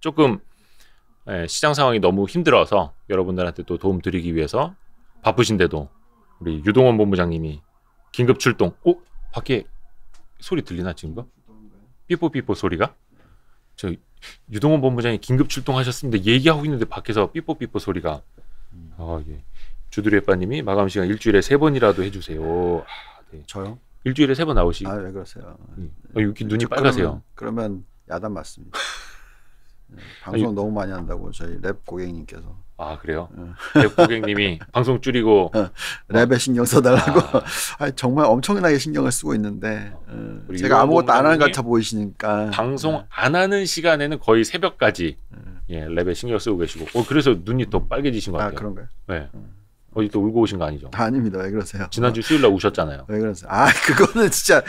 조금 시장 상황이 너무 힘들어서 여러분들한테 또 도움 드리기 위해서 바쁘신데도 우리 유동원 본부장님이 긴급 출동. 밖에 소리 들리나 지금? 삐뽀삐뽀 소리가? 저 유동원 본부장이 긴급 출동하셨습니다. 얘기하고 있는데 밖에서 삐뽀삐뽀 소리가. 예. 주두리에빠님이 마감 시간 일주일에 3번이라도 해주세요. 네. 저요? 일주일에 3번 나오시. 왜 그러세요? 이렇게 눈이 빨가세요. 그러면 야단 맞습니다. 방송 너무 많이 한다고 저희 랩 고객님께서. 그래요? 랩 고객님이 방송 줄이고 랩에 신경 써달라고. 정말 엄청나게 신경을 쓰고 있는데 제가 아무것도 안 하는 것 같아 보이시니까. 방송 안 하는 시간에는 거의 새벽까지 랩에 신경 쓰고 계시고. 그래서 눈이 더 빨개지신 것 같아요. 그런가요? 네. 어디 또 울고 오신 거 아니죠? 아닙니다. 왜 그러세요? 지난주 수요일 날 우셨잖아요. 왜 그러세요? 그거는 진짜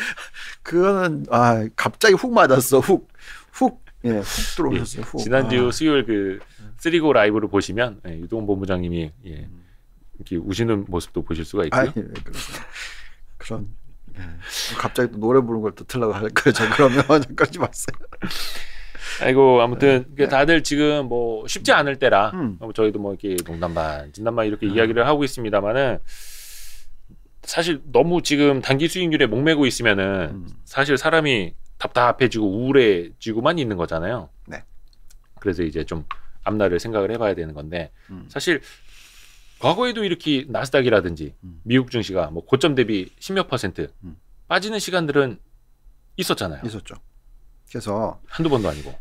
갑자기 훅 맞았어. 훅 들어오셨어요. 훅. 지난주 수요일 그 쓰리고 라이브를 보시면 유동원 본부장님이 이렇게 우시는 모습도 보실 수가 있고요. 왜 그러세요? 그런 갑자기 또 노래 부르는 걸 또 틀라고 할 거예요. 저 그러면 그러지 마세요. 아무튼 다들 지금 뭐 쉽지 않을 때라 저희도 뭐 이렇게 농담반 진담반 이렇게 이야기를 하고 있습니다만은 사실 너무 지금 단기 수익률에 목매고 있으면은 사실 사람이 답답해지고 우울해지고만 있는 거잖아요. 네. 그래서 이제 좀 앞날을 생각을 해봐야 되는 건데 사실 과거에도 이렇게 나스닥이라든지 미국 증시가 뭐 고점 대비 10몇 % 빠지는 시간들은 있었잖아요. 있었죠. 그래서 한두 번도 아니고.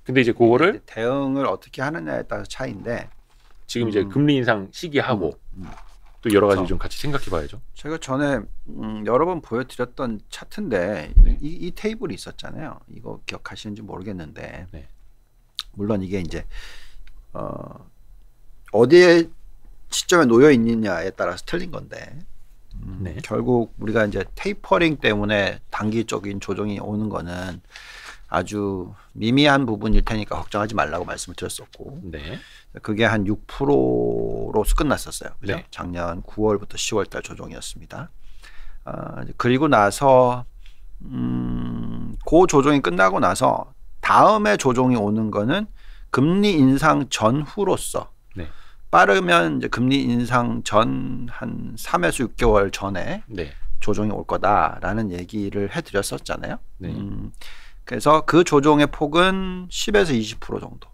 근데 이제 그거를 대응을 어떻게 하느냐에 따라서 차이인데 지금 이제 금리 인상 시기하고 또 여러 가지 좀 같이 생각해봐야죠. 제가 전에 여러 번 보여드렸던 차트인데 이 테이블이 있었잖아요. 이거 기억하시는지 모르겠는데 물론 이게 이제 어디에 시점에 놓여 있느냐에 따라서 틀린 건데 결국 우리가 이제 테이퍼링 때문에 단기적인 조정이 오는 거는 아주 미미한 부분일 테니까 걱정하지 말라고 말씀을 드렸었고 그게 한 6%로 끝났었어요. 그죠? 작년 9월부터 10월 달 조정이었습니다. 그리고 나서 그 조정이 끝나고 나서 다음에 조정이 오는 거는 금리 인상 전후로서 빠르면 이제 금리 인상 전 한 3에서 6개월 전에 조정이 올 거다라는 얘기를 해드렸었잖아요. 그래서 그 조정의 폭은 10에서 20% 정도,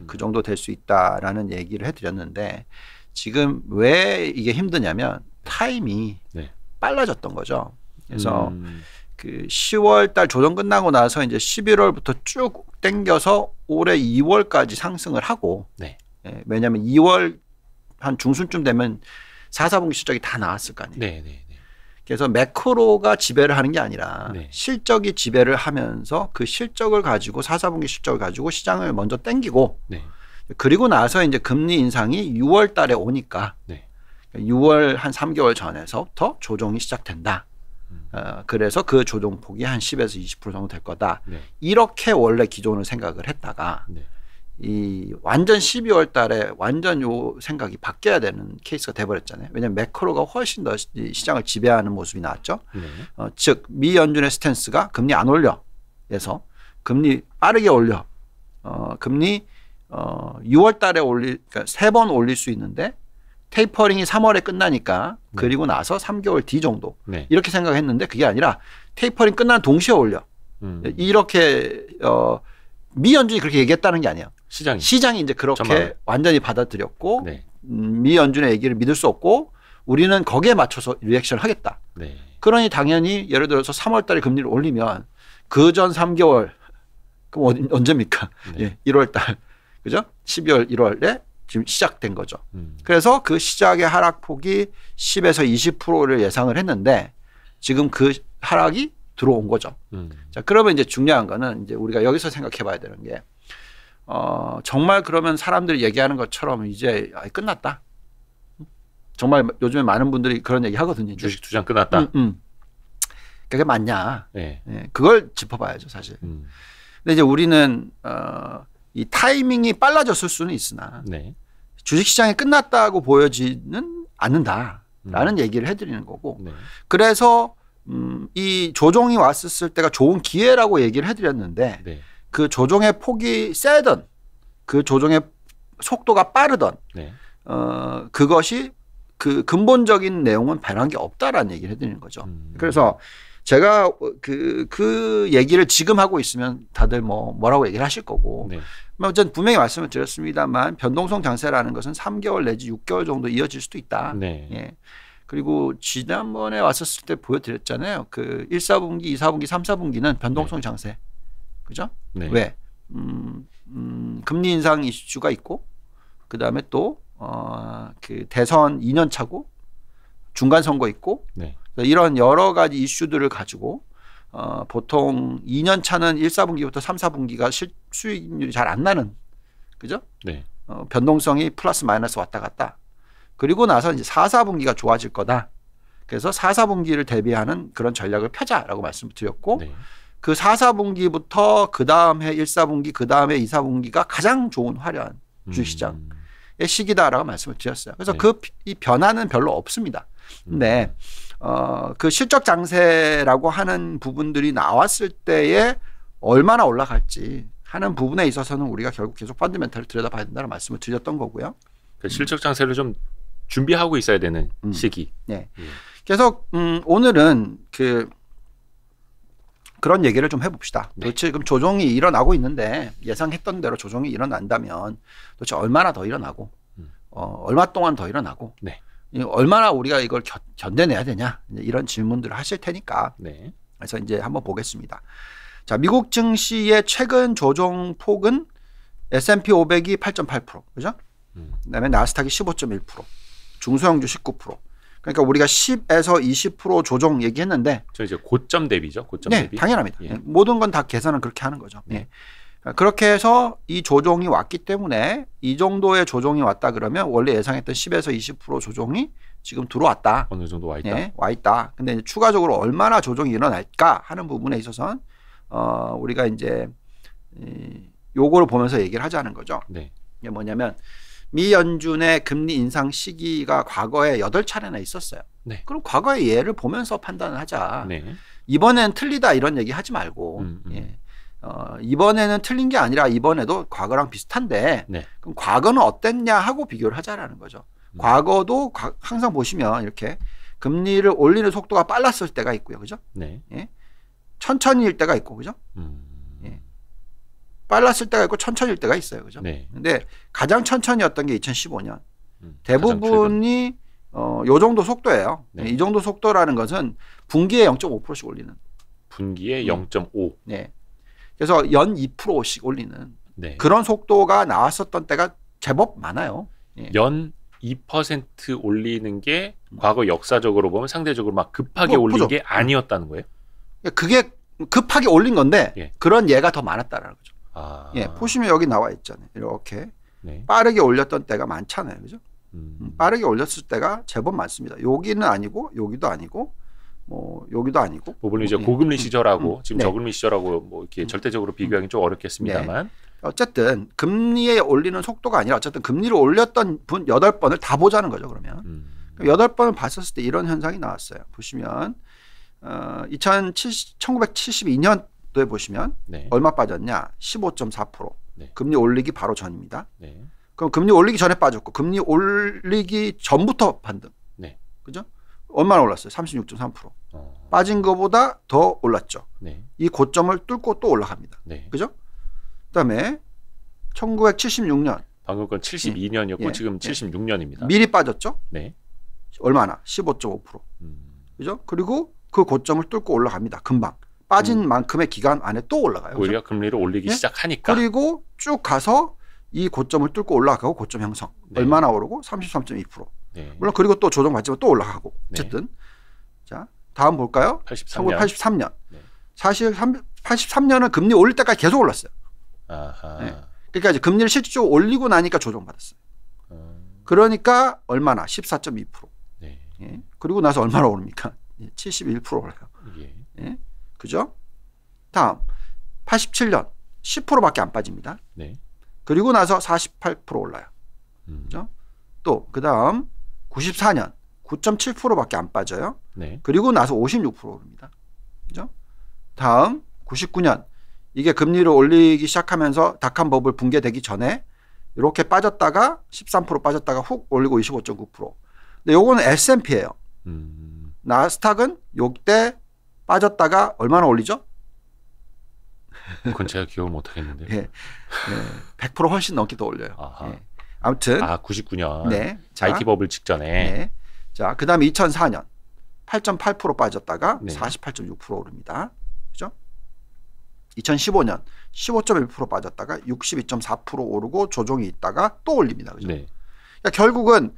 그 정도 될 수 있다라는 얘기를 해드렸는데 지금 왜 이게 힘드냐면 타임이 빨라졌던 거죠. 그래서 그 10월 달 조정 끝나고 나서 이제 11월부터 쭉 당겨서 올해 2월까지 상승을 하고 왜냐하면 2월 한 중순쯤 되면 4, 4분기 실적이 다 나왔을 거 아니에요. 그래서 매크로가 지배를 하는 게 아니라 실적이 지배를 하면서 그 실적을 가지고 4, 4분기 실적을 가지고 시장을 먼저 당기고 그리고 나서 이제 금리 인상이 6월 달에 오니까 6월 한 3개월 전에서부터 조정이 시작된다. 그래서 그 조정폭이 한 10에서 20% 정도 될 거다. 이렇게 원래 기존을 생각을 했다가 이 완전 12월 달에 완전 요 생각이 바뀌어야 되는 케이스가 돼버렸잖아요. 왜냐하면 매크로가 훨씬 더 시장을 지배하는 모습이 나왔죠. 즉 미 연준의 스탠스가 금리 안 올려 해서 금리 빠르게 올려 금리 6월 달에 그러니까 3번 올릴 수 있는데 테이퍼링이 3월에 끝나니까 그리고 나서 3개월 뒤 정도 이렇게 생각했는데 그게 아니라 테이퍼링 끝난 동시에 올려 이렇게 미 연준이 그렇게 얘기했다는 게 아니에요. 시장이 이제 그렇게 전망을 완전히 받아들였고 미 연준의 얘기를 믿을 수 없고 우리는 거기에 맞춰서 리액션을 하겠다. 그러니 당연히 예를 들어서 3월 달에 금리를 올리면 그 전 3개월 그럼 언제입니까? 1월 달 그죠? 12월 1월에 지금 시작된 거죠. 그래서 그 시작의 하락폭이 10에서 20%를 예상을 했는데 지금 그 하락이 들어온 거죠. 자, 그러면 이제 중요한 거는 이제 우리가 여기서 생각해 봐야 되는 게 정말 그러면 사람들이 얘기하는 것처럼 이제 끝났다. 정말 요즘에 많은 분들이 그런 얘기 하거든요. 주식 투자 끝났다. 그게 맞냐. 그걸 짚어봐야죠, 사실. 근데 이제 우리는 이 타이밍이 빨라졌을 수는 있으나 주식시장이 끝났다고 보여지는 않는다라는 얘기를 해드리는 거고 그래서 이 조정이 왔었을 때가 좋은 기회라고 얘기를 해드렸는데 그 조정의 폭이 세든 그 조정의 속도가 빠르든 네. 그것이 그 근본적인 내용은 변한 게 없다라는 얘기를 해드리는 거죠. 그래서 제가 그 얘기를 지금 하고 있으면 다들 뭐라고 얘기를 하실 거고. 네. 전 분명히 말씀을 드렸습니다만 변동성 장세라는 것은 3개월 내지 6개월 정도 이어질 수도 있다. 네. 예. 그리고 지난번에 왔었을 때 보여드렸잖아요. 그 1, 4분기, 2, 4분기, 3, 4분기는 변동성 장세. 그죠? 네. 왜? 금리 인상 이슈가 있고 그다음에 또 그 대선 2년 차고 중간 선거 있고 네. 이런 여러 가지 이슈들을 가지고 보통 2년 차는 1, 4분기부터 3, 4분기가 수익률이 잘 안 나는 그죠? 네. 변동성이 플러스 마이너스 왔다 갔다. 그리고 나서 이제 4, 4분기가 좋아질 거다. 그래서 4, 4분기를 대비하는 그런 전략을 펴자라고 말씀을 드렸고 네. 그 4, 4분기부터 그 다음 해 1, 4분기 그 다음에 2, 4분기가 가장 좋은 화려한 주식시장의 시기다라고 말씀을 드렸어요. 그래서 네. 이 변화는 별로 없습니다. 근데 그 실적 장세라고 하는 부분들이 나왔을 때에 얼마나 올라갈지 하는 부분에 있어서는 우리가 결국 계속 펀더멘털을 들여다봐야 된다는 말씀을 드렸던 거고요. 그 실적 장세를 좀 준비하고 있어야 되는 시기. 네. 그래서 오늘은 그런 얘기를 좀 해봅시다. 네. 도대체 지금 조정이 일어나고 있는데 예상했던 대로 조정이 일어난다면 도대체 얼마나 더 일어나고 얼마 동안 더 일어나고 네. 얼마나 우리가 이걸 견뎌내야 되냐 이런 질문들을 하실 테니까 네. 그래서 이제 한번 보겠습니다. 자, 미국 증시의 최근 조정 폭은 S&P 500이 8.8%, 그죠? 그다음에 나스닥이 15.1%, 중소형주 19%. 그러니까 우리가 10에서 20% 조정 얘기했는데, 저 이제 고점 대비죠. 고점 네, 대비. 당연합니다. 예. 모든 건 다 계산은 그렇게 하는 거죠. 네. 그렇게 해서 이 조정이 왔기 때문에 이 정도의 조정이 왔다 그러면 원래 예상했던 10에서 20% 조정이 지금 들어왔다. 어느 정도 와 있다. 예, 와 있다. 근데 이제 추가적으로 얼마나 조정이 일어날까 하는 부분에 있어서는 우리가 이제 요거를 보면서 얘기를 하자는 거죠. 네. 이게 뭐냐면 미 연준의 금리 인상 시기가 과거에 8차례나 있었어요. 네. 그럼 과거의 예를 보면서 판단을 하자. 네. 이번엔 틀리다 이런 얘기 하지 말고 예. 이번에는 틀린 게 아니라 이번에도 과거랑 비슷한데 네. 그럼 과거는 어땠냐 하고 비교를 하자라는 거죠. 과거도 항상 보시면 이렇게 금리를 올리는 속도가 빨랐을 때가 있고요. 그죠? 네. 예. 천천히일 때가 있고 그죠? 예. 빨랐을 때가 있고 천천히일 때가 있어요. 그죠? 네. 근데 가장 천천히였던 게 2015년. 대부분이 요 정도 속도예요. 네. 이 정도 속도라는 것은 분기에 0.5%씩 올리는. 분기에 0.5. 네. 그래서 연 2%씩 올리는 네. 그런 속도가 나왔었던 때가 제법 많아요. 예. 연 2% 올리는 게 과거 역사적으로 보면 상대적으로 막 급하게 뭐, 올린 그죠. 게 아니었다는 거예요? 그게 급하게 올린 건데 예. 그런 예가 더 많았다라는 거죠. 아. 예, 보시면 여기 나와 있잖아요. 이렇게 네. 빠르게 올렸던 때가 많잖아요. 그죠? 음. 빠르게 올렸을 때가 제법 많습니다. 여기는 아니고 여기도 아니고 뭐 여기도 아니고 물론 이제 예. 고금리 시절하고 지금 네. 저금리 시절하고 뭐 이렇게 절대적으로 비교하기는 좀 어렵겠습니다만 어쨌든 금리에 올리는 속도가 아니라 어쨌든 금리를 올렸던 분 8번을 다 보자는 거죠. 그러면 8번을 봤었을 때 이런 현상이 나왔어요. 보시면 1972년도에 보시면 네. 얼마 빠졌냐? 15.4%. 네. 금리 올리기 바로 전입니다. 네. 그럼 금리 올리기 전에 빠졌고 금리 올리기 전부터 반등. 네. 그죠? 얼마나 올랐어요? 36.3%. 빠진 것보다 더 올랐죠. 네. 이 고점을 뚫고 또 올라갑니다. 네. 그죠? 그다음에 1976년 방금 건 72년이었고 예. 지금 76년입니다. 미리 빠졌죠? 네. 얼마나? 15.5%. 그죠? 그리고 그 고점을 뚫고 올라갑니다. 금방. 빠진 만큼의 기간 안에 또 올라가요. 그죠? 오히려 금리를 올리기 예? 시작하니까. 그리고 쭉 가서 이 고점을 뚫고 올라가고 고점 형성. 네. 얼마나 오르고? 33.2%. 네. 물론 그리고 또 조정받지만 또 올라가고. 네. 어쨌든 자 다음 볼까요? 83년. 1983년. 네. 사실 83년은 금리 올릴 때까지 계속 올랐어요. 아하. 네. 그러니까 이제 금리를 실질적으로 올리고 나니까 조정받았어요. 그러니까 얼마나? 14.2%. 네. 예. 그리고 나서 얼마나 오릅니까? 71% 올라요. 예. 예. 그죠? 다음 87년 10%밖에 안 빠집니다. 네. 그리고 나서 48% 올라요. 그죠? 또 그다음 94년 9.7%밖에 안 빠져요. 네. 그리고 나서 56% 오릅니다. 그죠? 다음 99년 이게 금리를 올리기 시작하면서 닷컴 버블 붕괴되기 전에 이렇게 빠졌다가 13% 빠졌다가 훅 올리고 25.9%. 근데 요거는 S&P예요. 나스닥은 요때 빠졌다가 얼마나 올리죠? 그건 제가 기억을 못 하겠는데요. 예. 100% 훨씬 넘게 더 올려요. 예. 아무튼 99년 네. IT 버블 직전에. 네. 자, 그다음에 2004년 8.8% 빠졌다가 네. 48.6% 오릅니다. 그죠? 2015년 15.1% 빠졌다가 62.4% 오르고 조정이 있다가 또 올립니다. 그죠? 네. 그러니까 결국은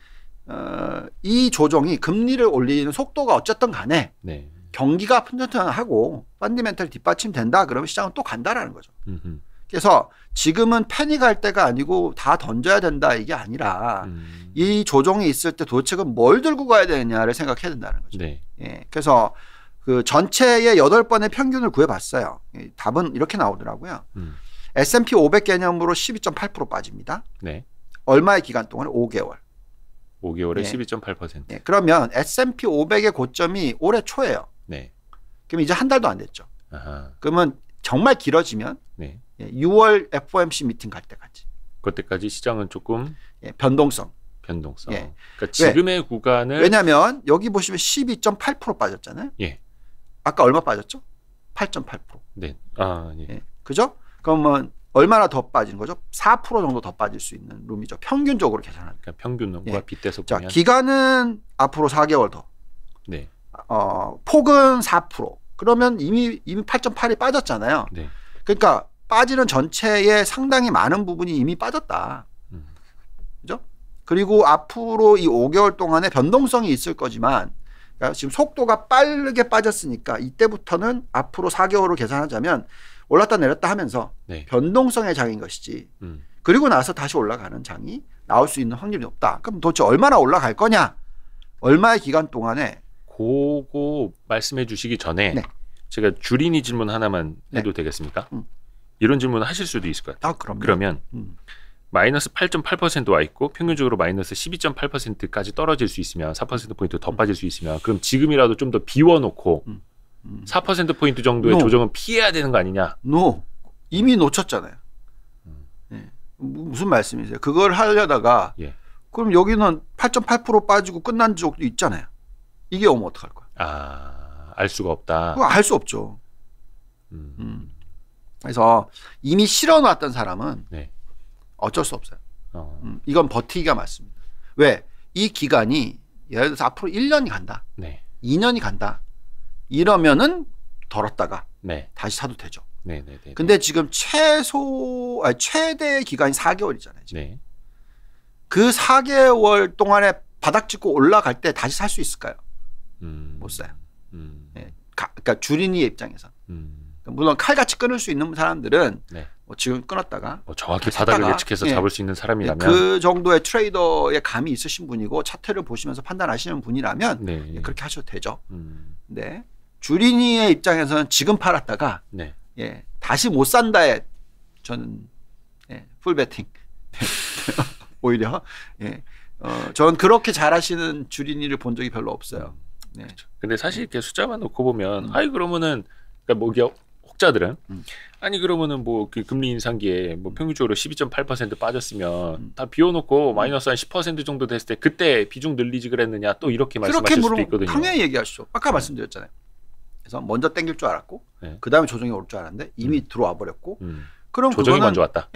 이 조정이 금리를 올리는 속도가 어쨌든 간에 네. 경기가 튼튼하고 펀디멘털 뒷받침된다 그러면 시장은 또 간다라는 거죠. 음흠. 그래서 지금은 패닉할 때가 아니고 다 던져야 된다 이게 아니라 이 조정이 있을 때 도대체 뭘 들고 가야 되느냐를 생각해야 된다는 거죠. 네. 예, 그래서 그 전체의 8번의 평균을 구해봤어요. 답은 이렇게 나오더라고요. S&P 500 개념으로 12.8% 빠집니다. 네. 얼마의 기간 동안? 5개월. 5개월에 예. 12.8%. 예, 그러면 S&P 500의 고점이 올해 초예요. 네. 그럼 이제 한 달도 안 됐죠. 아하. 그러면 정말 길어지면 네. 6월 FOMC 미팅 갈 때까지. 그때까지 시장은 조금 변동성. 예. 그러니까 지금의 구간을 왜냐하면 여기 보시면 12.8% 빠졌잖아요. 예. 아까 얼마 빠졌죠? 8.8%. 네. 예. 그죠? 그러면 얼마나 더 빠지는 거죠? 4% 정도 더 빠질 수 있는 룸이죠. 평균적으로 계산하면. 그러니까 평균과 빗대서 자, 보면. 기간은 앞으로 4개월 더. 네. 폭은 4%. 그러면 이미 8.8이 빠졌잖아요. 네. 그러니까 빠지는 전체의 상당히 많은 부분이 이미 빠졌다. 그죠? 그리고 앞으로 이 5개월 동안에 변동성이 있을 거지만 그러니까 지금 속도가 빠르게 빠졌으니까 이때부터는 앞으로 4개월을 계산하자면 올랐다 내렸다 하면서 네. 변동성의 장인 것이지. 그리고 나서 다시 올라가는 장이 나올 수 있는 확률이 없다. 그럼 도대체 얼마나 올라갈 거냐? 얼마의 기간 동안에 그거 말씀해 주시기 전에 네. 제가 주린이 질문 하나만 해도 되겠습니까? 이런 질문 하실 수도 있을 것 같아요. 그러면 마이너스 8.8% 와 있고 평균적으로 마이너스 12.8%까지 떨어질 수 있으면 4%포인트 더 빠질 수 있으면 그럼 지금이라도 좀 더 비워놓고 4%포인트 정도의 조정은 피해야 되는 거 아니냐? 이미 놓쳤잖아요. 네. 무슨 말씀이세요? 그걸 하려다가 예. 그럼 여기는 8.8% 빠지고 끝난 적도 있잖아요. 이게 오면 어떡할 거야? 알 수가 없다. 그거 알 수 없죠. 그래서 이미 실어놨던 사람은 네. 어쩔 수 없어요. 이건 버티기가 맞습니다. 왜? 이 기간이 예를 들어서 앞으로 1년이 간다. 네. 2년이 간다. 이러면은 덜었다가 네. 다시 사도 되죠. 네. 근데 지금 최대 기간이 4개월이잖아요. 지금. 네. 그 4개월 동안에 바닥 찍고 올라갈 때 다시 살 수 있을까요? 못 사요. 네. 그러니까 주린이의 입장에서. 물론 칼같이 끊을 수 있는 사람들은 네. 지금 끊었다가 정확히 바닥을 예측해서 잡을 수 있는 사람이라면 그 정도의 트레이더의 감이 있으신 분이고 차트를 보시면서 판단하시는 분이라면 네. 그렇게 하셔도 되죠. 네. 주린이의 입장에서는 지금 팔았다가 네. 다시 못 산다에 저는 풀베팅 오히려 저는 그렇게 잘하시는 주린이를 본 적이 별로 없어요. 네. 그렇죠. 근데 사실 이렇게 숫자만 놓고 보면 그러면은 그러니까 뭐 이게 혹자들은 아니 그러면은 뭐 그 금리 인상기에 뭐 평균적으로 12.8% 빠졌으면 다 비워놓고 마이너스 한 10% 정도 됐을 때 그때 비중 늘리지 그랬느냐 또 이렇게 말씀하실 수도 있거든요. 당연히 얘기하시죠. 아까 말씀드렸잖아요. 그래서 먼저 땡길 줄 알았고 그 다음에 조정이 올 줄 알았는데 이미 들어와 버렸고 그럼 조정이 그거는, 먼저 왔다.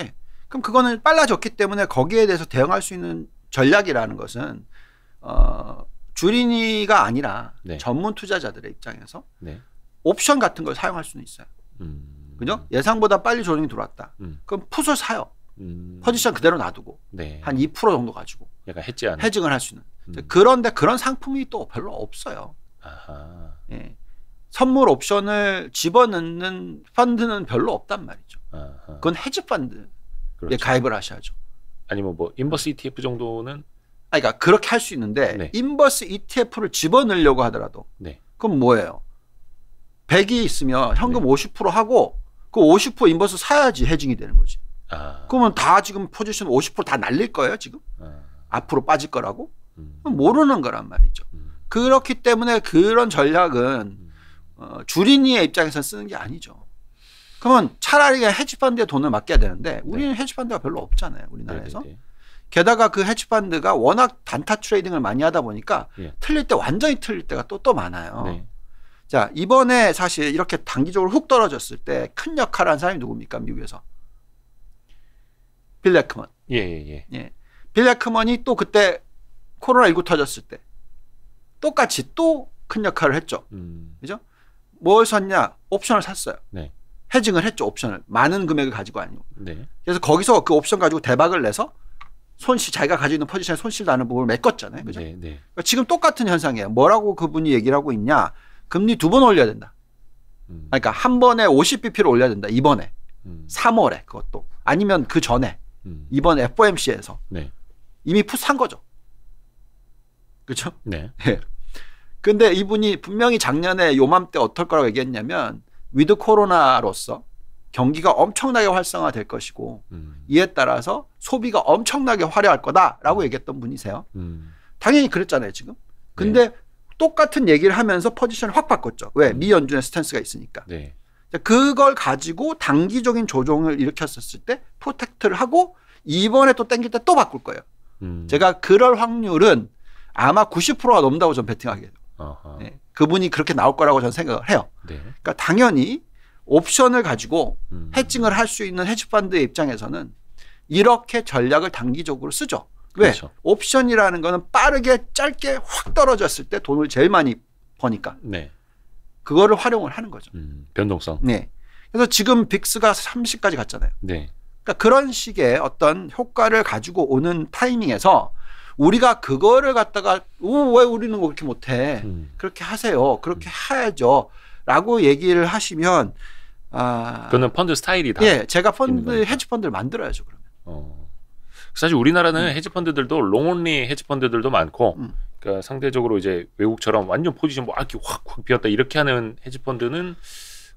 그럼 그거는 빨라졌기 때문에 거기에 대해서 대응할 수 있는 전략이라는 것은 주린이가 아니라 전문 투자자들의 입장에서 옵션 같은 걸 사용할 수는 있어요. 그죠? 예상보다 빨리 조정이 들어왔다. 그럼 풋을 사요. 포지션 그대로 놔두고 한 2% 정도 가지고 약간 해징을 할 수 있는. 그런데 그런 상품이 또 별로 없어요. 선물 옵션을 집어넣는 펀드는 별로 없단 말이죠. 그건 헤지 펀드에 가입을 하셔야죠. 아니면 뭐 인버스 ETF 정도는 그러니까 그렇게 할 수 있는데 인버스 ETF를 집어넣으려고 하더라도 그럼 뭐예요? 100이 있으면 현금 50% 하고 그 50% 인버스 사야지 해징이 되는 거지. 그러면 다 지금 포지션 50% 다 날릴 거예요 지금? 앞으로 빠질 거라고? 모르는 거란 말이죠. 그렇기 때문에 그런 전략은 주린이의 입장에서 쓰는 게 아니죠. 그러면 차라리 헤지펀드에 돈을 맡겨야 되는데 우리는 헤지펀드가 별로 없잖아요. 우리나라에서. 네네네. 게다가 그 헤지펀드가 워낙 단타 트레이딩을 많이 하다 보니까 예. 틀릴 때 완전히 틀릴 때가 또 많아요. 네. 자, 이번에 사실 이렇게 단기적으로 훅 떨어졌을 때 큰 역할을 한 사람이 누굽니까? 미국에서. 빌 에크먼. 예. 빌 에크먼이 또 그때 코로나19 터졌을 때 똑같이 또 큰 역할을 했죠. 그죠? 뭘 샀냐? 옵션을 샀어요. 네. 헤징을 했죠. 옵션을. 많은 금액을 가지고 아니고. 네. 그래서 거기서 그 옵션 가지고 대박을 내서 자기가 가지고 있는 포지션에 손실 나는 부분을 메꿨잖아요. 그죠? 네. 그러니까 지금 똑같은 현상이에요. 뭐라고 그분이 얘기를 하고 있냐? 금리 2번 올려야 된다. 그러니까 한 번에 50bp를 올려야 된다. 이번에. 3월에 그것도. 아니면 그 전에. 이번 FOMC에서. 네. 이미 풋 산 거죠. 그렇죠? 네. 근데 이분이 분명히 작년에 요맘때 어떨 거라고 얘기했냐면 위드 코로나로서 경기가 엄청나게 활성화될 것이고 이에 따라서 소비가 엄청나게 화려할 거다라고 얘기했던 분이세요. 당연히 그랬잖아요, 지금. 근데 네. 똑같은 얘기를 하면서 포지션을 확 바꿨죠. 왜? 미 연준의 스탠스가 있으니까. 네. 그걸 가지고 단기적인 조정을 일으켰었을 때 프로텍트를 하고 이번에 또 땡길 때 또 바꿀 거예요. 제가 그럴 확률은 아마 90%가 넘는다고 전 베팅하게 돼요. 네. 그분이 그렇게 나올 거라고 저는 생각을 해요. 네. 그러니까 당연히 옵션을 가지고 헤징을 할 수 있는 헤지펀드의 입장에서는 이렇게 전략을 단기적으로 쓰죠. 왜? 그렇죠. 옵션이라는 거는 빠르게 짧게 확 떨어졌을 때 돈을 제일 많이 버니까. 네. 그거를 활용을 하는 거죠. 변동성. 네. 그래서 지금 빅스가 30까지 갔잖아요. 네. 그러니까 그런 식의 어떤 효과를 가지고 오는 타이밍에서 우리가 그거를 갖다가 왜 우리는 그렇게 못해? 그렇게 하세요. 그렇게 해야죠. 라고 얘기를 하시면 그거는 펀드 스타일이 다. 예, 제가 헤지 펀드를 만들어야죠. 그러면. 사실 우리나라는 헤지 펀드들도 롱온리 헤지 펀드들도 많고, 그러니까 상대적으로 이제 외국처럼 완전 포지션 뭐 이렇게 확 비었다 이렇게 하는 헤지 펀드는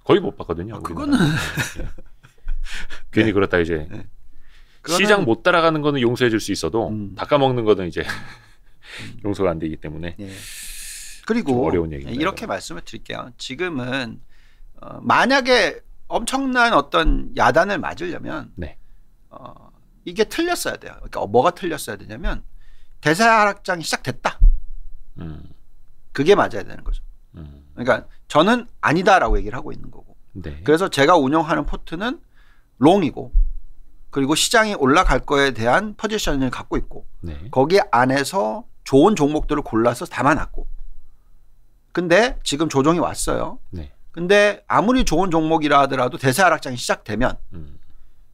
거의 못 봤거든요. 그거는 괜히 그렇다 이제. 네. 시장 못 따라가는 거는 용서해 줄 수 있어도 닦아먹는 거는 이제 용서가 안 되기 때문에. 예. 그리고 어려운 얘기입니다. 이렇게 말씀을 드릴게요. 지금은 만약에 엄청난 어떤 야단을 맞으려면 네. 이게 틀렸어야 돼요. 그러니까 뭐가 틀렸어야 되냐면 대세 하락장이 시작됐다. 그게 맞아야 되는 거죠. 그러니까 저는 아니다라고 얘기를 하고 있는 거고. 네. 그래서 제가 운영하는 포트는 롱이고 그리고 시장이 올라갈 거에 대한 포지션을 갖고 있고 네. 거기 안에서 좋은 종목들을 골라서 담아놨고 근데 지금 조정이 왔어요. 네. 근데 아무리 좋은 종목이라 하더라도 대세 하락장이 시작되면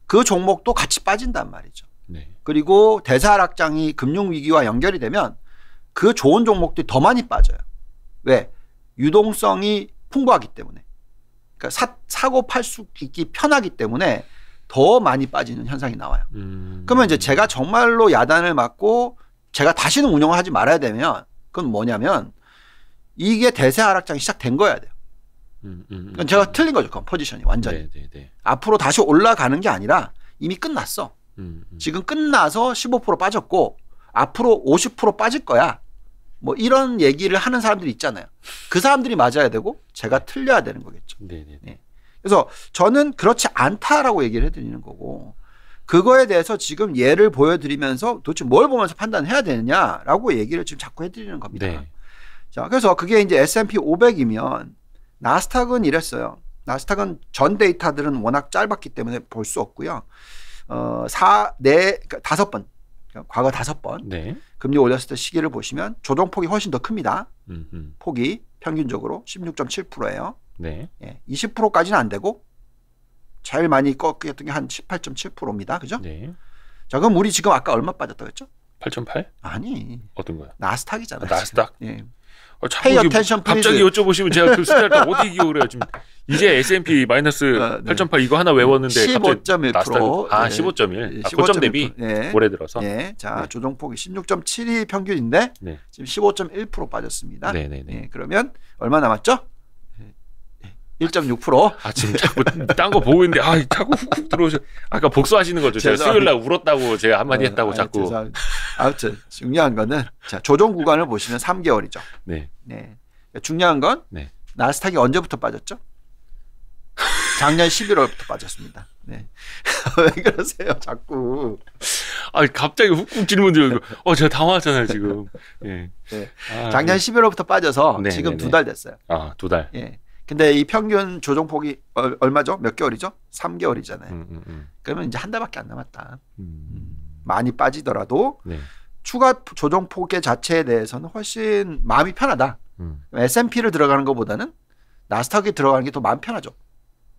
그 종목도 같이 빠진단 말이죠. 네. 그리고 대세 하락장이 금융위기와 연결이 되면 그 좋은 종목들이 더 많이 빠져요. 왜? 유동성이 풍부하기 때문에. 그러니까 사고 팔 수 있기 편하기 때문에 더 많이 빠지는 현상이 나와요. 그러면 이제 제가 정말로 야단을 맞고 제가 다시는 운영을 하지 말아야 되면 그건 뭐냐면 이게 대세 하락장이 시작된 거여야 돼요. 그러니까 제가 틀린 거죠. 그건 포지션이 완전히. 네. 앞으로 다시 올라가는 게 아니라 이미 끝났어. 지금 끝나서 15% 빠졌고 앞으로 50% 빠질 거야. 뭐 이런 얘기를 하는 사람들이 있잖아요. 그 사람들이 맞아야 되고 제가 틀려야 되는 거겠죠. 네. 그래서 저는 그렇지 않다라고 얘기를 해드리는 거고 그거에 대해서 지금 예를 보여드리면서 도대체 뭘 보면서 판단해야 되느냐라고 얘기를 지금 자꾸 해드리는 겁니다. 네. 자, 그래서 그게 이제 S&P 500이면 나스닥은 이랬어요. 나스닥은 전 데이터들은 워낙 짧았기 때문에 볼 수 없고요. 5번, 과거 5번 네. 금리 올렸을 때 시기를 보시면 조정폭이 훨씬 더 큽니다. 폭이 평균적으로 16.7%예요. 네. 예, 20%까지는 안 되고 제일 많이 꺾였던 게 한 18.7%입니다. 그죠? 네. 자, 그럼 우리 지금 아까 얼마 빠졌다고 했죠? 8.8? 아니. 어떤 거야? 나스닥이잖아요. 나스닥? 예. Pay attention, 갑자기 여쭤보시면 제가 그 숫자를 어디 기억을 해요? 지금 이제 S&P 마이너스 8.8 이거 하나 외웠는데 15.1%. 15.1. 고점 대비 예. 올해 들어서. 예. 자, 네. 조정폭이 16.7이 평균인데 네. 지금 15.1% 빠졌습니다. 네네네. 예. 그러면 얼마 남았죠? 1.6%. 아, 지금 자꾸 딴 거 보고 있는데 자꾸 훅훅 들어오셔. 아까 복수하시는 거죠. 제가 수요일 날 울었다고 제가 한마디 했다고 자꾸. 아무튼 중요한 거는 자, 조정 구간을 보시면 3개월이죠. 네. 중요한 건 네. 나스닥이 언제부터 빠졌죠? 작년 11월부터 빠졌습니다. 네. 왜 그러세요, 자꾸? 아, 갑자기 훅훅 질문 드리고, 제가 당황하잖아요 지금. 예. 네. 작년 11월부터 빠져서 네, 지금 네, 2달 됐어요. 아, 2달. 예. 근데 이 평균 조정폭이 얼마죠? 몇 개월이죠? 3개월이잖아요. 그러면 이제 한 달밖에 안 남았다. 많이 빠지더라도 네. 추가 조정폭의 자체에 대해서는 훨씬 마음이 편하다. S&P를 들어가는 것보다는 나스닥에 들어가는 게 더 마음 편하죠.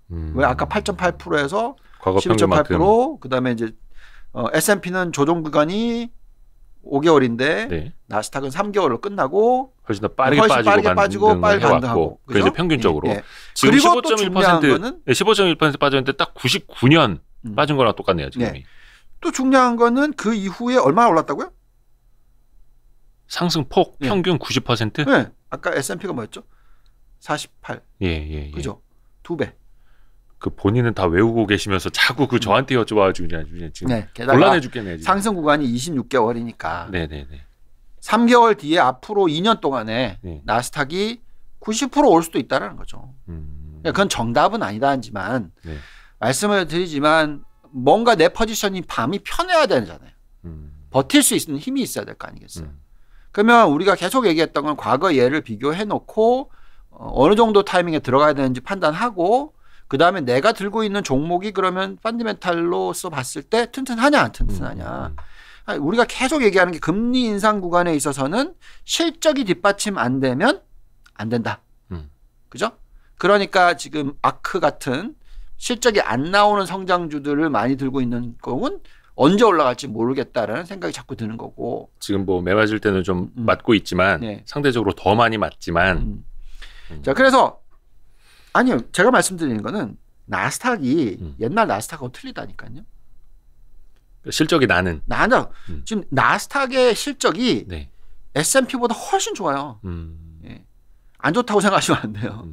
왜 아까 8.8%에서 11.8%, 그다음에 이제 S&P는 조정 구간이 5개월인데 네. 나스닥은 3개월로 끝나고 훨씬 더 빠르게 빠지고 빨리 반등하고. 그래서 평균적으로 예. 지금 그리고 또 중요한 거는 15.1% 빠졌는데 딱 99년 빠진 거랑 똑같네요 지금이. 네. 또 중요한 거는 그 이후에 얼마나 올랐다고요? 상승폭 평균 90%? 네. 아까 S&P가 뭐였죠? 48. 예. 그죠? 2배. 그 본인은 다 외우고 계시면서 자꾸 그 저한테 여쭤봐가지고 그냥 지금 네. 곤란해 죽겠네요. 지금. 상승 구간이 26개월이니까. 네네네. 3개월 뒤에 앞으로 2년 동안에 네. 나스닥이 90% 올 수도 있다는 거죠. 그건 정답은 아니다 하지만 네. 말씀을 드리지만 뭔가 내 포지션이 밤이 편해야 되잖아요. 버틸 수 있는 힘이 있어야 될 거 아니겠어요. 그러면 우리가 계속 얘기했던 건 과거 예를 비교해 놓고 어느 정도 타이밍에 들어가야 되는지 판단하고 그다음에 내가 들고 있는 종목이 그러면 펀더멘탈로서 봤을 때 튼튼하냐 안 튼튼하냐. 우리가 계속 얘기하는 게 금리 인상 구간에 있어서는 실적이 뒷받침 안 되면 안 된다. 그죠? 그러니까 지금 아크 같은 실적이 안 나오는 성장주들을 많이 들고 있는 거는 언제 올라갈지 모르겠다라는 생각이 자꾸 드는 거고. 지금 뭐 매맞을 때는 좀 맞고 있지만 네. 상대적으로 더 많이 맞지만. 자, 그래서 아니요, 제가 말씀드리는 거는 나스닥이 옛날 나스닥하고 틀리다니까요. 실적이 나는. 지금 나스닥의 실적이 네. S&P보다 훨씬 좋아요. 예. 안 좋다고 생각하시면 안 돼요.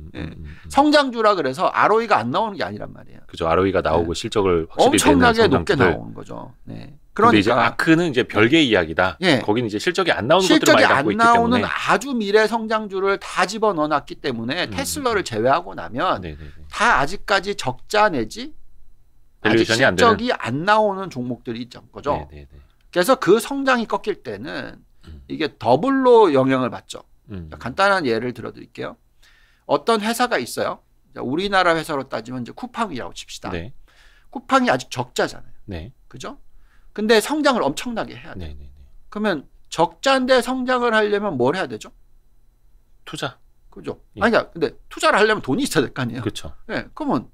성장주라 그래서 ROE가 안 나오는 게 아니란 말이에요. 그죠. ROE가 나오고 실적을 확실히 엄청나게 내는 높게 성장주들. 나오는 거죠. 네. 그런데 이제 아크는 이제 별개의 이야기다. 예. 거기는 이제 실적이 안 나오는 것들을 실적이 많이 안 갖고 있기 나오는 때문에. 아주 미래 성장주를 다 집어넣어놨기 때문에 테슬라를 제외하고 나면 다 아직까지 적자 내지 아직 밸류에이션이 안 실적이 안 나오는 종목들이 있죠. 거죠. 그래서 그 성장이 꺾일 때는 이게 더블로 영향을 받죠. 간단한 예를 들어드릴게요. 어떤 회사가 있어요. 우리나라 회사로 따지면 이제 쿠팡이라고 칩시다. 네. 쿠팡이 아직 적자잖아요. 네. 그죠? 근데 성장을 엄청나게 해야 돼요. 네. 그러면 적자인데 성장을 하려면 뭘 해야 되죠? 투자. 그죠? 예. 아니, 근데 투자를 하려면 돈이 있어야 될 거 아니에요. 그렇죠. 네, 그러면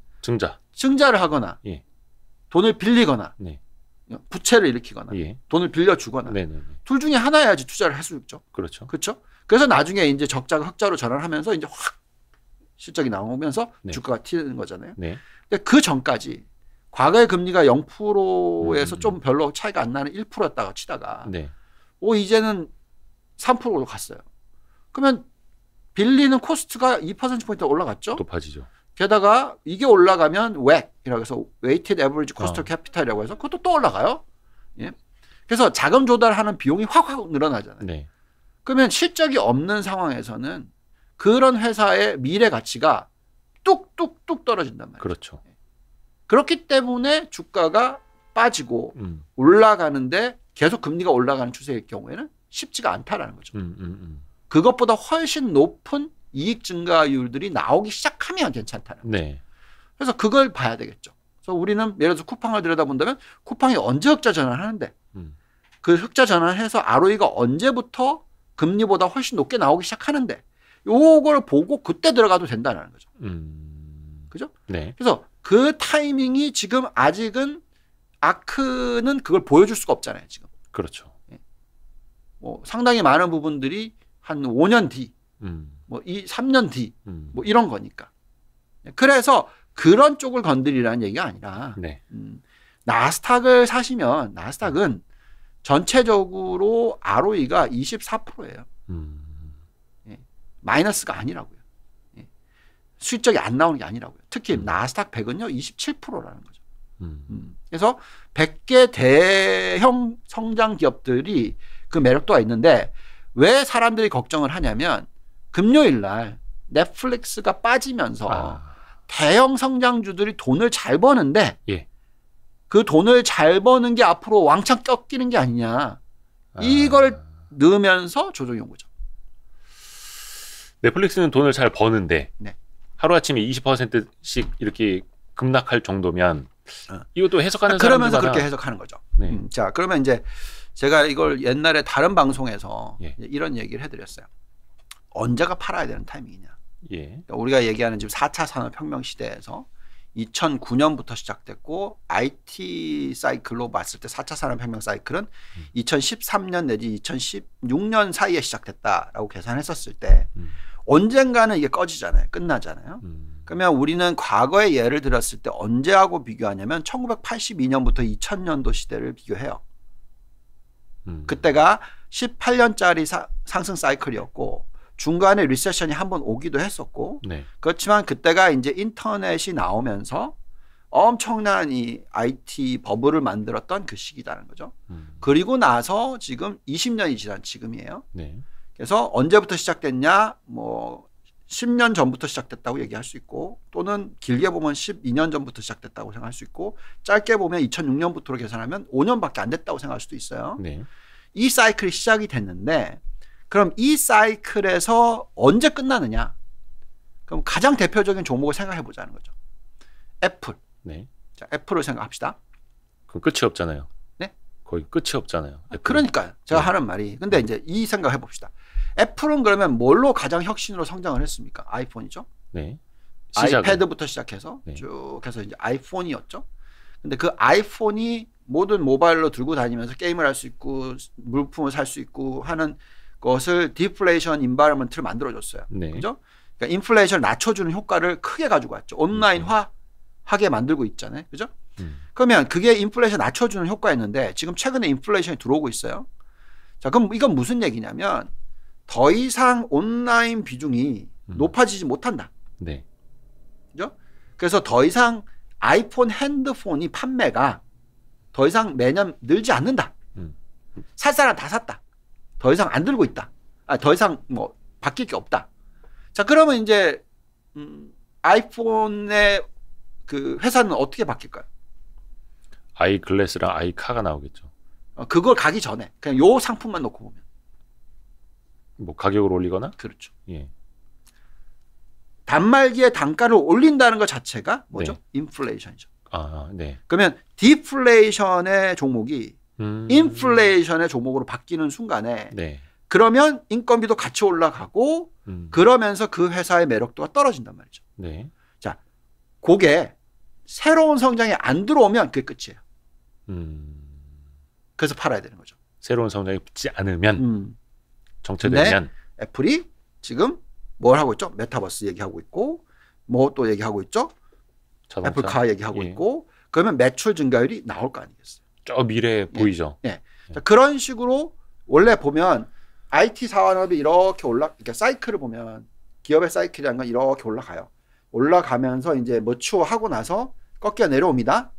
증자를 하거나 예. 돈을 빌리거나 네. 부채를 일으키거나 예. 돈을 빌려주거나 네네. 둘 중에 하나 해야지 투자를 할 수 있죠. 그렇죠. 그렇죠? 그래서 나중에 이제 적자가 흑자로 전환하면서 이제 확 실적이 나오면서 네. 주가가 튀는 거잖아요. 네. 근데 그 전까지 과거의 금리가 0%에서 좀 별로 차이가 안 나는 1%였다가 치다가 네. 이제는 3%로 갔어요. 그러면 빌리는 코스트가 2%포인트 올라갔죠. 높아지죠. 게다가 이게 올라가면 WAC이라고 해서 Weighted Average Cost of Capital이라고 해서 그것도 또 올라가요. 예. 그래서 자금 조달하는 비용이 확 늘어나잖아요. 네. 그러면 실적이 없는 상황에서는 그런 회사의 미래 가치가 뚝뚝뚝 떨어진단 말이에요. 그렇죠. 그렇기 때문에 주가가 빠지고 올라가는데 계속 금리가 올라가는 추세일 경우에는 쉽지가 않다라는 거죠. 그것보다 훨씬 높은 이익 증가율들이 나오기 시작하면 괜찮다는 거죠. 네. 그래서 그걸 봐야 되겠죠. 그래서 우리는 예를 들어서 쿠팡을 들여다본다면 쿠팡이 언제 흑자 전환하는데 그 흑자 전환해서 ROE가 언제부터 금리보다 훨씬 높게 나오기 시작하는데 요걸 보고 그때 들어가도 된다는 거죠. 그죠? 네. 그래서 그 타이밍이 지금 아직은 아크는 그걸 보여줄 수가 없잖아요. 지금. 그렇죠. 뭐 상당히 많은 부분들이 한 5년 뒤, 뭐 3년 뒤, 뭐 이런 거니까. 그래서 그런 쪽을 건드리라는 얘기가 아니라 네. 나스닥을 사시면 나스닥은 전체적으로 ROE가 24%예요. 마이너스가 아니라고요. 실적이 안 나오는 게 아니라고요. 특히 나스닥 100은요 27%라는 거죠. 그래서 100개 대형 성장 기업들이 그 매력도가 있는데 왜 사람들이 걱정을 하냐면 금요일 날 넷플릭스가 빠지면서 대형 성장주들이 돈을 잘 버는데 예. 그 돈을 잘 버는 게 앞으로 왕창 꺾이는 게 아니냐. 이걸 넣으면서 조정이 온 거죠. 넷플릭스는 돈을 잘 버는데 네. 하루아침에 20%씩 이렇게 급락할 정도면 이것도 해석하는 그러면서 사람들마다 그렇게 해석하는 거죠. 네. 자, 그러면 이제 제가 이걸 옛날에 다른 방송에서 예. 이런 얘기를 해드렸어요. 언제가 팔아야 되는 타이밍이냐. 예. 그러니까 우리가 얘기하는 지금 4차 산업혁명 시대에서 2009년부터 시작됐고 IT 사이클로 봤을 때 4차 산업혁명 사이클은 2013년 내지 2016년 사이에 시작됐다라고 계산했었을 때 언젠가는 이게 꺼지잖아요. 끝나잖아요. 그러면 우리는 과거의 예를 들었을 때 언제하고 비교하냐면 1982년부터 2000년도 시대를 비교해요. 그때가 18년짜리 상승 사이클이었고 중간에 리세션이 한번 오기도 했었고 네. 그렇지만 그때가 이제 인터넷이 나오면서 엄청난 이 IT 버블을 만들었던 그 시기다는 거죠. 그리고 나서 지금 20년이 지난 지금이에요. 네. 그래서 언제부터 시작됐냐? 뭐 10년 전부터 시작됐다고 얘기할 수 있고 또는 길게 보면 12년 전부터 시작됐다고 생각할 수 있고 짧게 보면 2006년부터로 계산하면 5년밖에 안 됐다고 생각할 수도 있어요. 네. 이 사이클이 시작이 됐는데 그럼 이 사이클에서 언제 끝나느냐? 그럼 가장 대표적인 종목을 생각해 보자는 거죠. 애플. 네. 자, 애플을 생각합시다. 그럼 끝이 없잖아요. 네? 거의 끝이 없잖아요. 그러니까요. 제가 네. 하는 말이. 근데 이제 이 생각 해봅시다. 애플은 그러면 뭘로 가장 혁신으로 성장을 했습니까? 아이폰이죠. 네. 아이패드부터 시작해서 네. 쭉 해서 이제 아이폰이었죠. 근데 그 아이폰이 모든 모바일로 들고 다니면서 게임을 할 수 있고 물품을 살 수 있고 하는 것을 디플레이션 인바이러먼트를 만들어줬어요. 네. 그죠? 그러니까 인플레이션을 낮춰주는 효과를 크게 가지고 왔죠. 온라인화하게 만들고 있잖아요. 그죠? 그러면 그게 인플레이션 낮춰주는 효과였는데 지금 최근에 인플레이션이 들어오고 있어요. 자, 그럼 이건 무슨 얘기냐면 더 이상 온라인 비중이 높아지지 못한다. 네. 그죠? 그래서 더 이상 아이폰 핸드폰이 판매가 더 이상 매년 늘지 않는다. 살 사람 다 샀다. 더 이상 안 들고 있다. 더 이상 뭐 바뀔 게 없다. 자, 그러면 이제 아이폰의 그 회사는 어떻게 바뀔까요? 아이글래스랑 아이카가 나오겠죠. 그걸 가기 전에 그냥 요 상품만 놓고 보면 뭐 가격을 올리거나? 그렇죠. 예. 단말기의 단가를 올린다는 것 자체가 뭐죠? 네. 인플레이션이죠. 아, 네. 그러면 디플레이션의 종목이 인플레이션의 종목으로 바뀌는 순간에 네. 그러면 인건비도 같이 올라가고 그러면서 그 회사의 매력도가 떨어진단 말이죠. 네. 자, 그게 새로운 성장이 안 들어오면 그게 끝이에요. 그래서 팔아야 되는 거죠. 새로운 성장이 붙지 않으면 정체되면 애플이 지금 뭘 하고 있죠? 메타버스 얘기하고 있고 뭐 또 얘기하고 있죠? 자동차? 애플카 얘기하고 예. 있고 그러면 매출 증가율이 나올 거 아니겠어요? 저 미래에 보이죠. 예. 자, 그런 식으로 원래 보면 IT 산업이 이렇게 그러니까 사이클을 보면 기업의 사이클이라는 건 이렇게 올라가요. 올라가면서 이제 머추어하고 나서 꺾여 내려옵니다.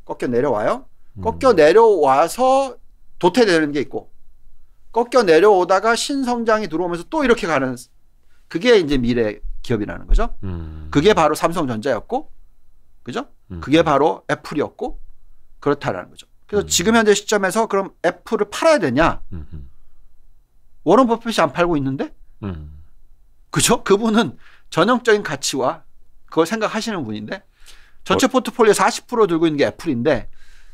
꺾여 내려와요. 꺾여 내려와서 도태되는 게 있고 꺾여 내려오다가 신성장이 들어오면서 또 이렇게 가는 그게 이제 미래 기업이라는 거죠. 그게 바로 삼성전자였고 그죠? 그게 바로 애플이었고 그렇다라는 거죠. 그래서 지금 현재 시점에서 그럼 애플을 팔아야 되냐? 워런 버핏이 안 팔고 있는데? 그죠? 그분은 전형적인 가치와 그걸 생각하시는 분인데 전체 포트폴리오 40% 들고 있는 게 애플인데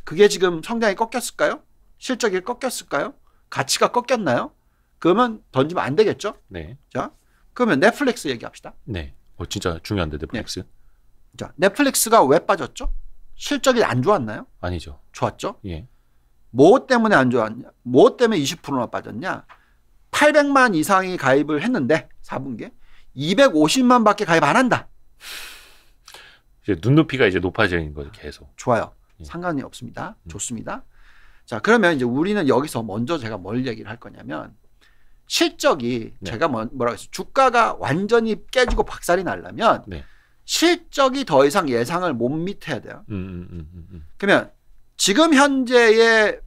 그게 지금 성장이 꺾였을까요? 실적이 꺾였을까요? 가치가 꺾였나요? 그러면 던지면 안 되겠죠? 네. 자, 그러면 넷플릭스 얘기합시다. 네. 진짜 중요한데 넷플릭스. 네. 자, 넷플릭스가 왜 빠졌죠? 실적이 안 좋았나요? 아니죠. 좋았죠? 예. 뭐 때문에 안 좋았냐? 뭐 때문에 20%나 빠졌냐? 800만 이상이 가입을 했는데 4분기에 250만 밖에 가입 안 한다. 이제 눈높이가 이제 높아지는 거죠, 계속. 좋아요. 예. 상관이 없습니다. 좋습니다. 자, 그러면 이제 우리는 여기서 먼저 제가 뭘 얘기를 할 거냐면 실적이 네. 제가 뭐라고 했어요? 주가가 완전히 깨지고 박살이 나려면 네. 실적이 더 이상 예상을 못 밑해야 돼요. 그러면 지금 현재의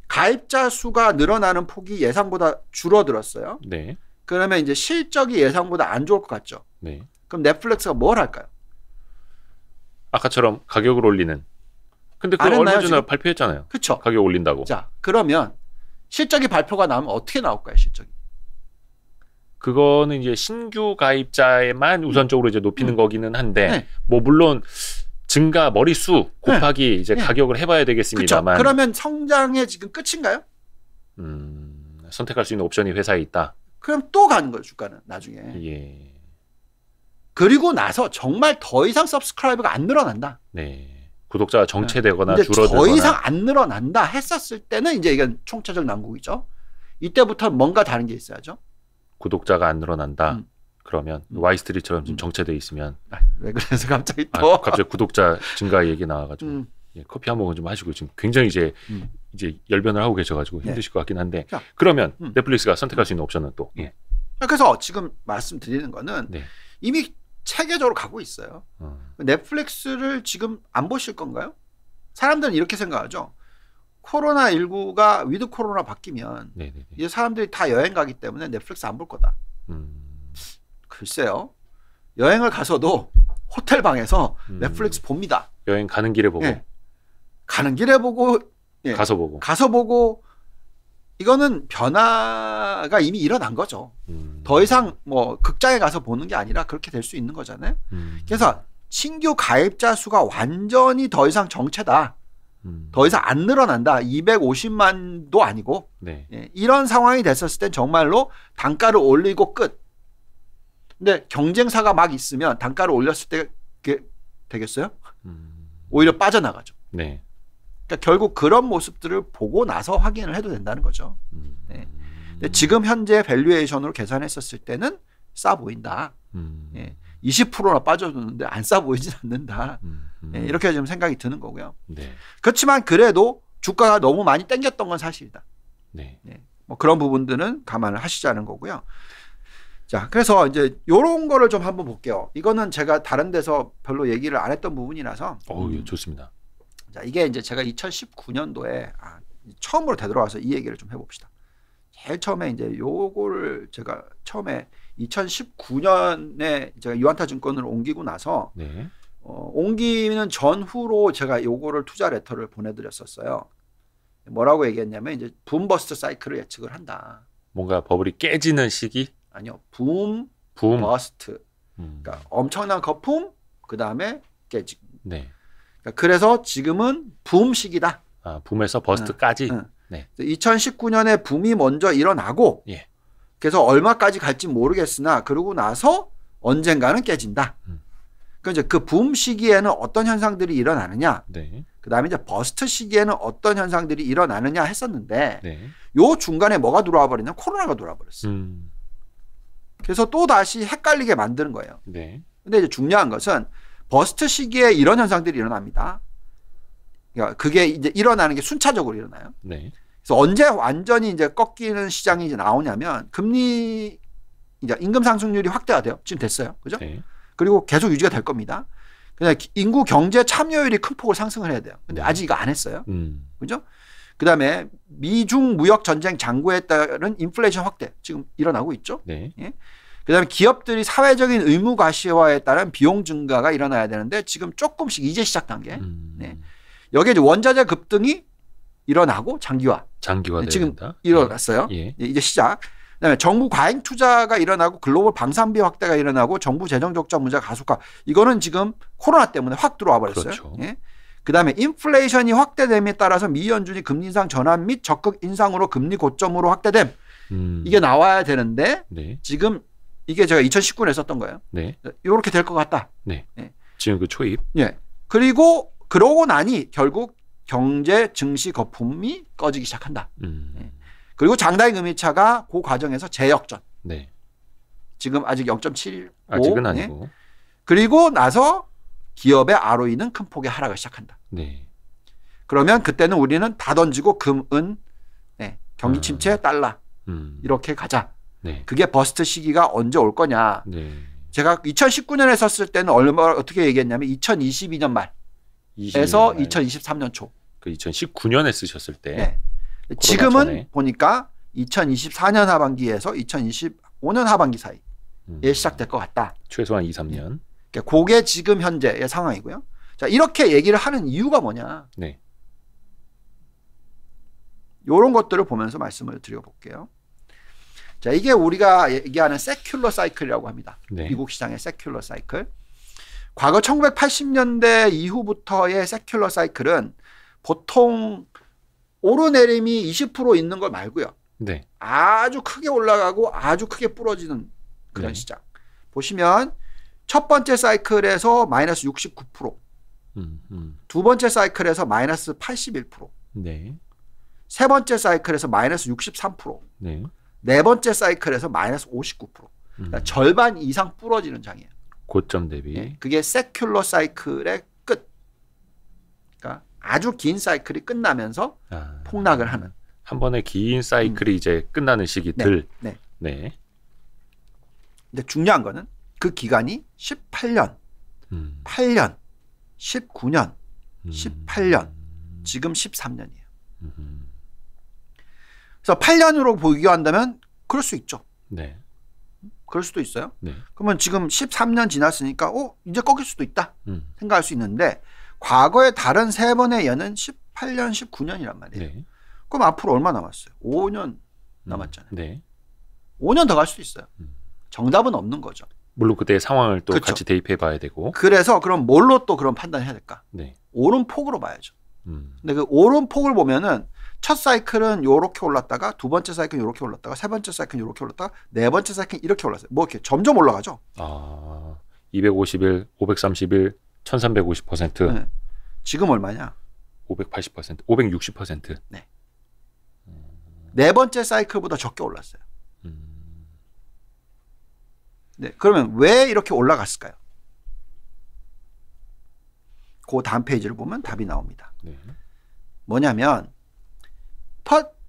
가입자 수가 늘어나는 폭이 예상보다 줄어들었어요. 네. 그러면 이제 실적이 예상보다 안 좋을 것 같죠. 네. 그럼 넷플릭스가 뭘 할까요? 아까처럼 가격을 올리는. 근데 그 얼마 전에 지금? 발표했잖아요. 그렇죠. 가격 올린다고. 자, 그러면 실적이 발표가 나면 어떻게 나올까요, 실적이? 그거는 이제 신규 가입자에만 우선적으로 이제 높이는 거기는 한데 네. 뭐 물론 증가 머리수 곱하기 이제 가격을 해봐야 되겠습니다만. 그쵸. 그러면 성장의 지금 끝인가요? 선택할 수 있는 옵션이 회사에 있다. 그럼 또 가는 거예요, 주가는 나중에. 예. 그리고 나서 정말 더 이상 서브스크라이버가 안 늘어난다. 네. 구독자가 정체되거나 줄어들거나. 더 이상 안 늘어난다 했었을 때는 이제 이건 총체적 난국이죠. 이때부터 뭔가 다른 게 있어야죠. 구독자가 안 늘어난다. 그러면 와이스트리트처럼 지금 정체돼 있으면. 왜 그래서 갑자기 또. 갑자기 구독자 증가 얘기 나와가지고. 예, 커피 한 모금 좀 하시고 지금 굉장히 이제 열변을 하고 계셔가지고 힘드실 것 같긴 한데. 자, 그러면 넷플릭스가 선택할 수 있는 옵션은 또. 예. 그래서 지금 말씀드리는 거는 이미 체계적으로 가고 있어요. 넷플릭스를 지금 안 보실 건가요? 사람들은 이렇게 생각하죠. 코로나19가 위드 코로나 바뀌면 이제 사람들이 다 여행 가기 때문에 넷플릭스 안 볼 거다. 글쎄요. 여행을 가서도 호텔 방에서 넷플릭스 봅니다. 여행 가는 길에 보고. 예. 가는 길에 보고. 예. 가서 보고. 가서 보고. 이거는 변화가 이미 일어난 거죠. 더 이상 뭐 극장에 가서 보는 게 아니라 그렇게 될 수 있는 거잖아요. 그래서 신규 가입자 수가 완전히 더 이상 정체다. 더 이상 안 늘어난다. 250만도 아니고. 네. 예, 이런 상황이 됐었을 땐 정말로 단가를 올리고 끝. 근데 경쟁사가 막 있으면 단가를 올렸을 때 그게 되겠어요? 오히려 빠져나가죠. 네. 그러니까 결국 그런 모습들을 보고 나서 확인을 해도 된다는 거죠. 네. 근데 지금 현재 밸류에이션으로 계산했었을 때는 싸 보인다. 예. 20%나 빠져줬는데 안 싸 보이진 않는다. 예, 이렇게 좀 생각이 드는 거고요. 네. 그렇지만 그래도 주가가 너무 많이 땡겼던 건 사실이다. 네. 예, 뭐 그런 부분들은 감안을 하시자는 거고요. 자, 그래서 이제 요런 거를 좀 한번 볼게요. 이거는 제가 다른 데서 별로 얘기를 안 했던 부분이라서. 예, 좋습니다. 자, 이게 이제 제가 2019년도에 처음으로 되돌아와서 이 얘기를 좀 해봅시다. 제일 처음에 이제 요거를 제가 처음에 2019년에 제가 유안타 증권을 옮기고 나서 옮기는 전후로 제가 요거를 투자 레터를 보내드렸었어요. 뭐라고 얘기했냐면 이제 붐 버스트 사이클을 예측을 한다. 뭔가 버블이 깨지는 시기? 아니요, 붐. 버스트. 그러니까 엄청난 거품, 그 다음에 깨지고. 네. 그러니까 그래서 지금은 붐 시기다. 붐에서 버스트까지. 네. 2019년에 붐이 먼저 일어나고. 예. 그래서 얼마까지 갈지 모르겠으나 그러고 나서 언젠가는 깨진다. 그러니까 이제 그 붐 시기에는 어떤 현상들이 일어나느냐, 그다음에 이제 버스트 시기에는 어떤 현상들이 일어나느냐 했었는데, 요 중간에 뭐가 들어와 버리냐, 코로나가 들어와 버렸어요. 그래서 또 다시 헷갈리게 만드는 거예요. 근데 이제 중요한 것은 버스트 시기에 이런 현상들이 일어납니다. 그러니까 그게 이제 일어나는 게 순차적으로 일어나요. 그래서 언제 완전히 이제 꺾이는 시장이 이제 나오냐면 금리 이제 임금 상승률이 확대가 돼요. 지금 됐어요. 그죠? 그리고 계속 유지가 될 겁니다. 그냥 인구 경제 참여율이 큰 폭으로 상승을 해야 돼요. 근데 아직 이거 안 했어요. 그죠? 그다음에 미중 무역 전쟁 장고에 따른 인플레이션 확대 지금 일어나고 있죠. 예? 그다음에 기업들이 사회적인 의무 과시화에 따른 비용 증가가 일어나야 되는데 지금 조금씩 이제 시작 단계. 여기에 이제 원자재 급등이 일어나고 장기화 지금 일어났어요. 이제 시작. 그다음에 정부 과잉 투자가 일어나고 글로벌 방산비 확대가 일어나고 정부 재정 적자 문제가 가속화. 이거는 지금 코로나 때문에 확 들어와 버렸어요. 그렇죠. 예? 그다음에 인플레이션이 확대됨에 따라서 미 연준이 금리 인상 전환 및 적극 인상으로 금리 고점으로 확대됨. 이게 나와야 되는데 지금 이게 제가 2019년에 썼던 거예요. 이렇게 될 것 같다. 예. 지금 그 초입. 예. 그리고 그러고 나니 결국 경제 증시 거품이 꺼지기 시작한다. 예. 그리고 장다잉 금리차가 그 과정에서 재역전. 지금 아직 0.75. 아직은 아니고. 예. 그리고 나서 기업의 ROE는 큰 폭의 하락을 시작한다. 그러면 그때는 우리는 다 던지고 금, 은, 경기 침체, 달러 이렇게 가자. 그게 버스트 시기가 언제 올 거냐. 제가 2019년에 썼을 때는 어떻게 얘기했냐면 2022년 말에서 2023년 초. 그 2019년에 쓰셨을 때. 지금은 전에. 보니까 2024년 하반기에서 2025년 하반기 사이에 시작될 것 같다. 최소한 2, 3년. 그게 지금 현재의 상황이고요. 자, 이렇게 얘기를 하는 이유가 뭐냐? 네. 이런 것들을 보면서 말씀을 드려볼게요. 자, 이게 우리가 얘기하는 세큘러 사이클이라고 합니다. 네. 미국 시장의 세큘러 사이클. 과거 1980년대 이후부터의 세큘러 사이클은 보통 오르내림이 20% 있는 걸 말고요. 네. 아주 크게 올라가고 아주 크게 부러지는 그런 네. 시장. 보시면 첫 번째 사이클에서 마이너스 69%, 두 번째 사이클에서 마이너스 81%, 네. 세 번째 사이클에서 마이너스 63%, 네. 네 번째 사이클에서 마이너스 59%. 그러니까 절반 이상 부러지는 장이에요. 고점 대비. 예, 그게 세큘러 사이클의 끝. 그러니까 아주 긴 사이클이 끝나면서 폭락을 하는. 한 번에 긴 사이클이 이제 끝나는 시기들. 네. 네. 근데 중요한 거는 그 기간이 18년, 8년, 19년, 18년, 지금 13년이에요. 그래서 8년으로 비교한다면 그럴 수 있죠. 네. 그럴 수도 있어요. 네. 그러면 지금 13년 지났으니까 이제 꺾일 수도 있다 생각할 수 있는데 과거의 다른 세 번의 연은 18년, 19년이란 말이에요. 네. 그럼 앞으로 얼마 남았어요? 5년 남았잖아요. 네. 5년 더 갈 수도 있어요. 정답은 없는 거죠. 물론 그때의 상황을 또 그쵸. 같이 대입해 봐야 되고. 그래서 그럼 뭘로 또 그런 판단해야 될까? 네. 오름폭으로 봐야죠. 근데 그 오름폭을 보면은 첫 사이클은 요렇게 올랐다가 두 번째 사이클은 요렇게 올랐다가 세 번째 사이클은 요렇게 올랐다가 네 번째 사이클은 이렇게 올랐어요. 뭐 이렇게 점점 올라가죠. 251, 531, 1350%. 네. 지금 얼마냐? 580%, 560%. 네. 네 번째 사이클보다 적게 올랐어요. 네. 그러면 왜 이렇게 올라갔을까요? 그 다음 페이지를 보면 답이 나옵니다. 네. 뭐냐면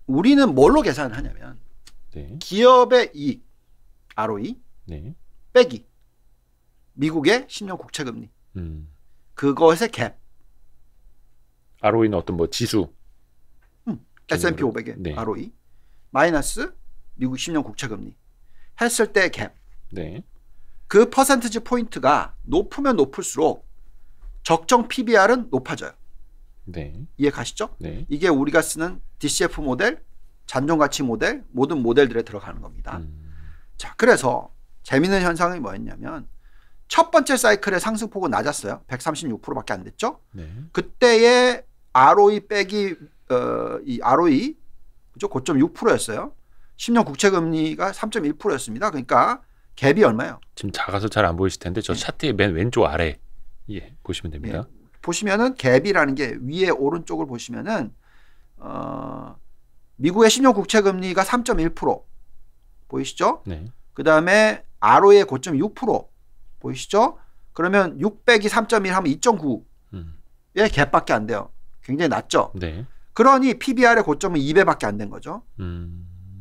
우리는 뭘로 계산을 하냐면 네. 기업의 이익 ROE 네. 빼기 미국의 10년 국채금리 그것의 갭 ROE는 어떤 뭐 지수 S&P 500의 네. ROE 마이너스 미국 10년 국채금리 했을 때 갭. 네. 그 퍼센티지 포인트가 높으면 높을수록 적정 PBR은 높아져요. 네. 이해 가시죠? 네. 이게 우리가 쓰는 DCF 모델, 잔존가치 모델, 모든 모델들에 들어가는 겁니다. 자, 그래서 재미있는 현상이 뭐였냐면 첫 번째 사이클의 상승폭은 낮았어요. 136%밖에 안 됐죠? 네. 그때의 ROE 빼기 이 ROE 그죠? 고점 6%였어요. 10년 국채 금리가 3.1%였습니다. 그러니까 갭이 얼마예요? 지금 작아서 잘 안 보이실 텐데 저 차트의 맨 왼쪽 아래 보시면 됩니다. 보시면은 갭이라는 게 위에 오른쪽을 보시면은 미국의 10년 국채 금리가 3.1% 보이시죠? 네. 그다음에 ROE의 고점 6% 보이시죠? 그러면 6 빼기 3.1 하면 2.9의 갭밖에 안 돼요. 굉장히 낮죠? 네. 그러니 PBR의 고점은 2배밖에 안 된 거죠.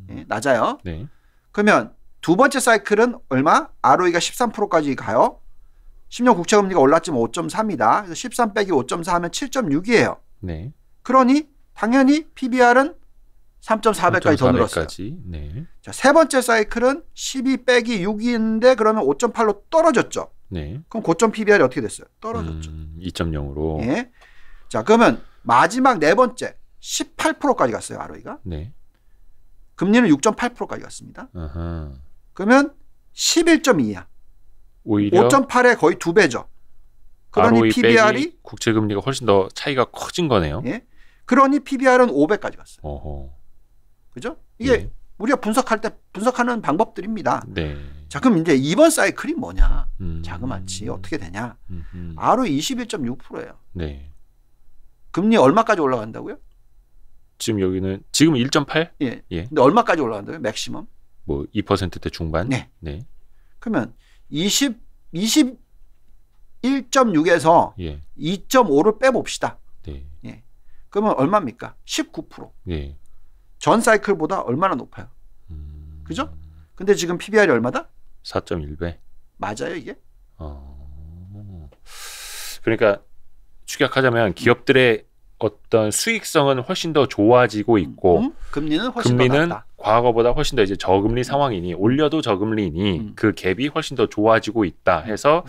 예, 낮아요. 네. 그러면 두 번째 사이클은 얼마? ROE가 13%까지 가요. 10년 국채금리가 올랐지만 5.4입니다. 그래서 13 빼기 5.4 하면 7.6이에요. 네. 그러니 당연히 PBR은 3.4배까지 더 늘었어요. 네. 자, 세 번째 사이클은 12 빼기 6인데 그러면 5.8로 떨어졌죠. 네. 그럼 고점 PBR이 어떻게 됐어요? 떨어졌죠. 2.0으로. 예. 자, 그러면 마지막 네 번째 18%까지 갔어요. ROE가. 네. 금리는 6.8%까지 갔습니다. 아하. 그러면 11.2야. 오히려 5.8의 거의 2배죠. 그러니 ROE PBR이 빼기 국채 금리가 훨씬 더 차이가 커진 거네요. 예. 그러니 PBR은 5배까지 갔어요. 어허. 그죠? 이게 우리가 분석하는 방법들입니다. 네. 자, 그럼 이제 이번 사이클이 뭐냐? 자그마치 어떻게 되냐? ROE 21.6%예요. 네. 금리 얼마까지 올라간다고요? 지금 여기는 지금 1.8? 예. 예. 근데 얼마까지 올라간다고요? 맥시멈? 뭐 2%대 중반? 네. 네. 그러면 21.6에서 예. 2.5를 빼봅시다. 네. 예. 그러면 얼마입니까? 19%. 예. 전 사이클보다 얼마나 높아요? 그죠? 근데 지금 PBR이 얼마다? 4.1배. 맞아요, 이게? 그러니까 축약하자면 기업들의 어떤 수익성은 훨씬 더 좋아지고 있고 금리는 훨씬 더 금리는 낮다. 과거보다 훨씬 더 이제 저금리 상황이니 올려도 저금리니 그 갭이 훨씬 더 좋아지고 있다 해서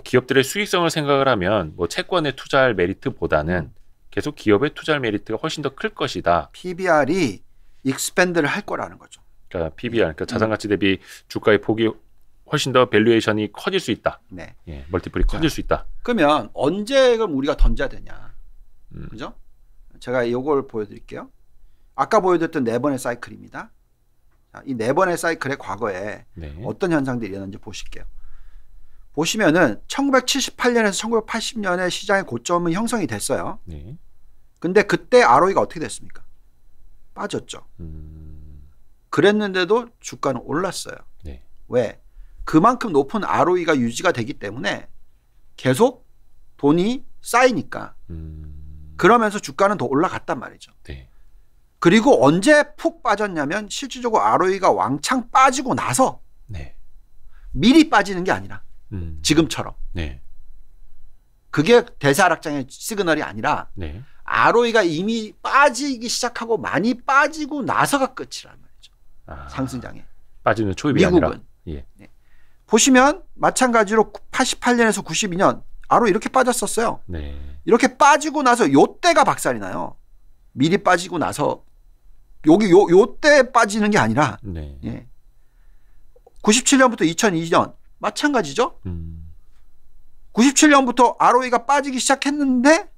기업들의 수익성을 생각을 하면 뭐 채권에 투자할 메리트보다는 계속 기업에 투자할 메리트가 훨씬 더 클 것이다. PBR이 익스펜드를 할 거라는 거죠. 그러니까 PBR, 그러니까 자산가치 대비 주가의 폭이 훨씬 더 밸류에이션이 커질 수 있다. 네. 예, 멀티플이 커질 수 있다. 그러면 언제 그럼 우리가 던져야 되냐? 그죠? 제가 이걸 보여드릴게요. 아까 보여드렸던 네 번의 사이클입니다. 이 네 번의 사이클의 과거에 네. 어떤 현상들이 일어났는지 보실게요. 보시면은 1978년에서 1980년에 시장의 고점은 형성이 됐어요. 네. 근데 그때 ROE가 어떻게 됐습니까? 빠졌죠. 그랬는데도 주가는 올랐어요. 네. 왜? 그만큼 높은 ROE가 유지가 되기 때문에 계속 돈이 쌓이니까. 그러면서 주가는 더 올라갔단 말이죠. 네. 그리고 언제 푹 빠졌냐면 실질적으로 ROE가 왕창 빠지고 나서 네. 미리 빠지는 게 아니라 지금처럼. 네. 그게 대사하락장의 시그널이 아니라 네. ROE가 이미 빠지기 시작하고 많이 빠지고 나서가 끝이란 말이죠. 상승장에. 빠지는 초입이 미국은. 아니라. 예. 네. 보시면 마찬가지로 88년에서 92년 ROE 이렇게 빠졌었어요. 네. 이렇게 빠지고 나서 요때가 박살이 나요. 미리 빠지고 나서 여기 요때 빠지는 게 아니라 네. 예. 97년부터 2002년 마찬가지죠. 97년부터 ROE가 빠지기 시작했는데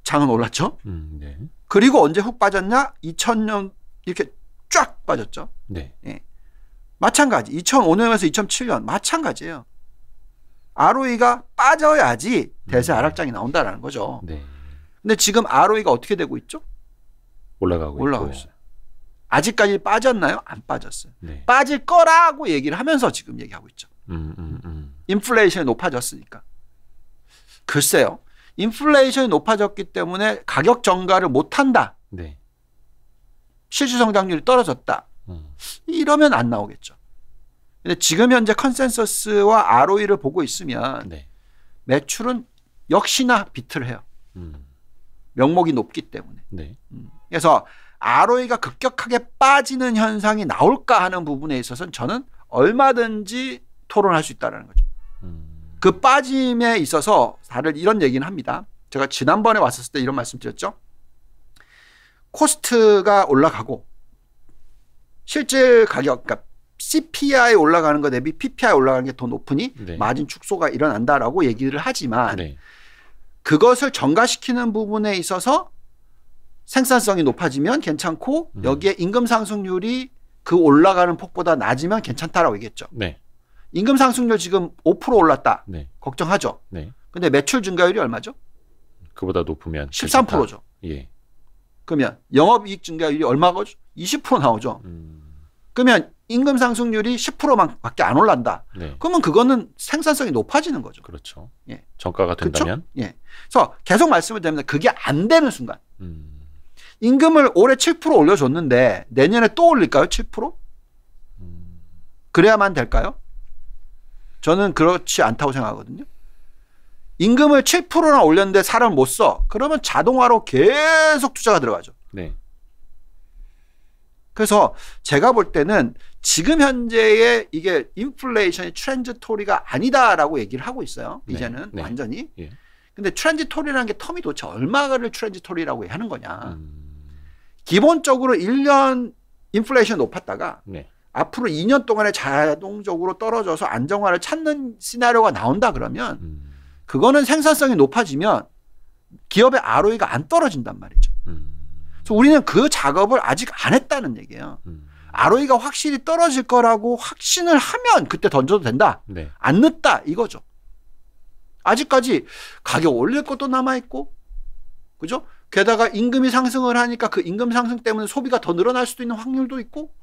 장은 올랐죠. 네. 그리고 언제 훅 빠졌냐? 2000년 이렇게 쫙 빠졌죠. 네. 예. 마찬가지. 2005년에서 2007년 마찬가지예요. ROE가 빠져야지 대세 하락장이 나온다라는 거죠. 네. 근데 지금 ROE가 어떻게 되고 있죠? 올라가고 있어요. 아직까지 빠졌나요? 안 빠졌어요. 네. 빠질 거라고 얘기를 하면서 지금 얘기하고 있죠. 인플레이션이 높아졌으니까. 글쎄요. 인플레이션이 높아졌기 때문에 가격 정가를 못한다. 네. 실질 성장률이 떨어졌다. 이러면 안 나오겠죠. 근데 지금 현재 컨센서스와 ROE를 보고 있으면 네. 매출은 역시나 비트를 해요. 명목이 높기 때문에. 네. 그래서 ROE가 급격하게 빠지는 현상이 나올까 하는 부분에 있어서는 저는 얼마든지 토론할 수 있다는 거죠. 그 빠짐에 있어서 다들 이런 얘기는 합니다. 제가 지난번에 왔었을 때 이런 말씀 드렸죠. 코스트가 올라가고 실질 가격, 그러니까 CPI 올라가는 것 대비 PPI 올라가는 게 더 높으니 네. 마진 축소가 일어난다라고 얘기를 하지만 네. 그것을 전가시키는 부분에 있어서 생산성이 높아지면 괜찮고 여기에 임금 상승률이 그 올라가는 폭보다 낮으면 괜찮다라고 얘기했죠. 네. 임금 상승률 지금 5% 올랐다. 네. 걱정하죠. 네. 근데 매출 증가율이 얼마죠? 그보다 높으면 13%죠. 예. 그러면 영업이익 증가율이 얼마죠? 20% 나오죠. 그러면 임금 상승률이 10%만 밖에 안 올란다. 네. 그러면 그거는 생산성이 높아지는 거죠. 그렇죠. 예. 정가가 된다면. 그렇죠? 예. 그래서 계속 말씀을 드립니다. 그게 안 되는 순간. 임금을 올해 7% 올려줬는데 내년에 또 올릴까요? 7%? 그래야만 될까요? 저는 그렇지 않다고 생각하거든요. 임금을 7%나 올렸는데 사람을 못 써. 그러면 자동화로 계속 투자가 들어가죠. 네. 그래서 제가 볼 때는 지금 현재의 이게 인플레이션이 트랜지토리가 아니다라고 얘기를 하고 있어요. 네. 이제는 네. 완전히. 예. 근데 트랜지토리라는 게 텀이 도대체 얼마를 트랜지토리라고 하는 거냐. 기본적으로 1년 인플레이션 높았다가 네. 앞으로 2년 동안에 자동적으로 떨어져서 안정화를 찾는 시나리오가 나온다 그러면 그거는 생산성이 높아지면 기업의 ROE가 안 떨어진단 말이죠. 그래서 우리는 그 작업을 아직 안 했다는 얘기예요. ROE가 확실히 떨어질 거라고 확신을 하면 그때 던져도 된다. 네. 안 늦다 이거죠. 아직까지 가격 올릴 것도 남아있고 그죠? 게다가 임금이 상승을 하니까 그 임금 상승 때문에 소비가 더 늘어날 수도 있는 확률도 있고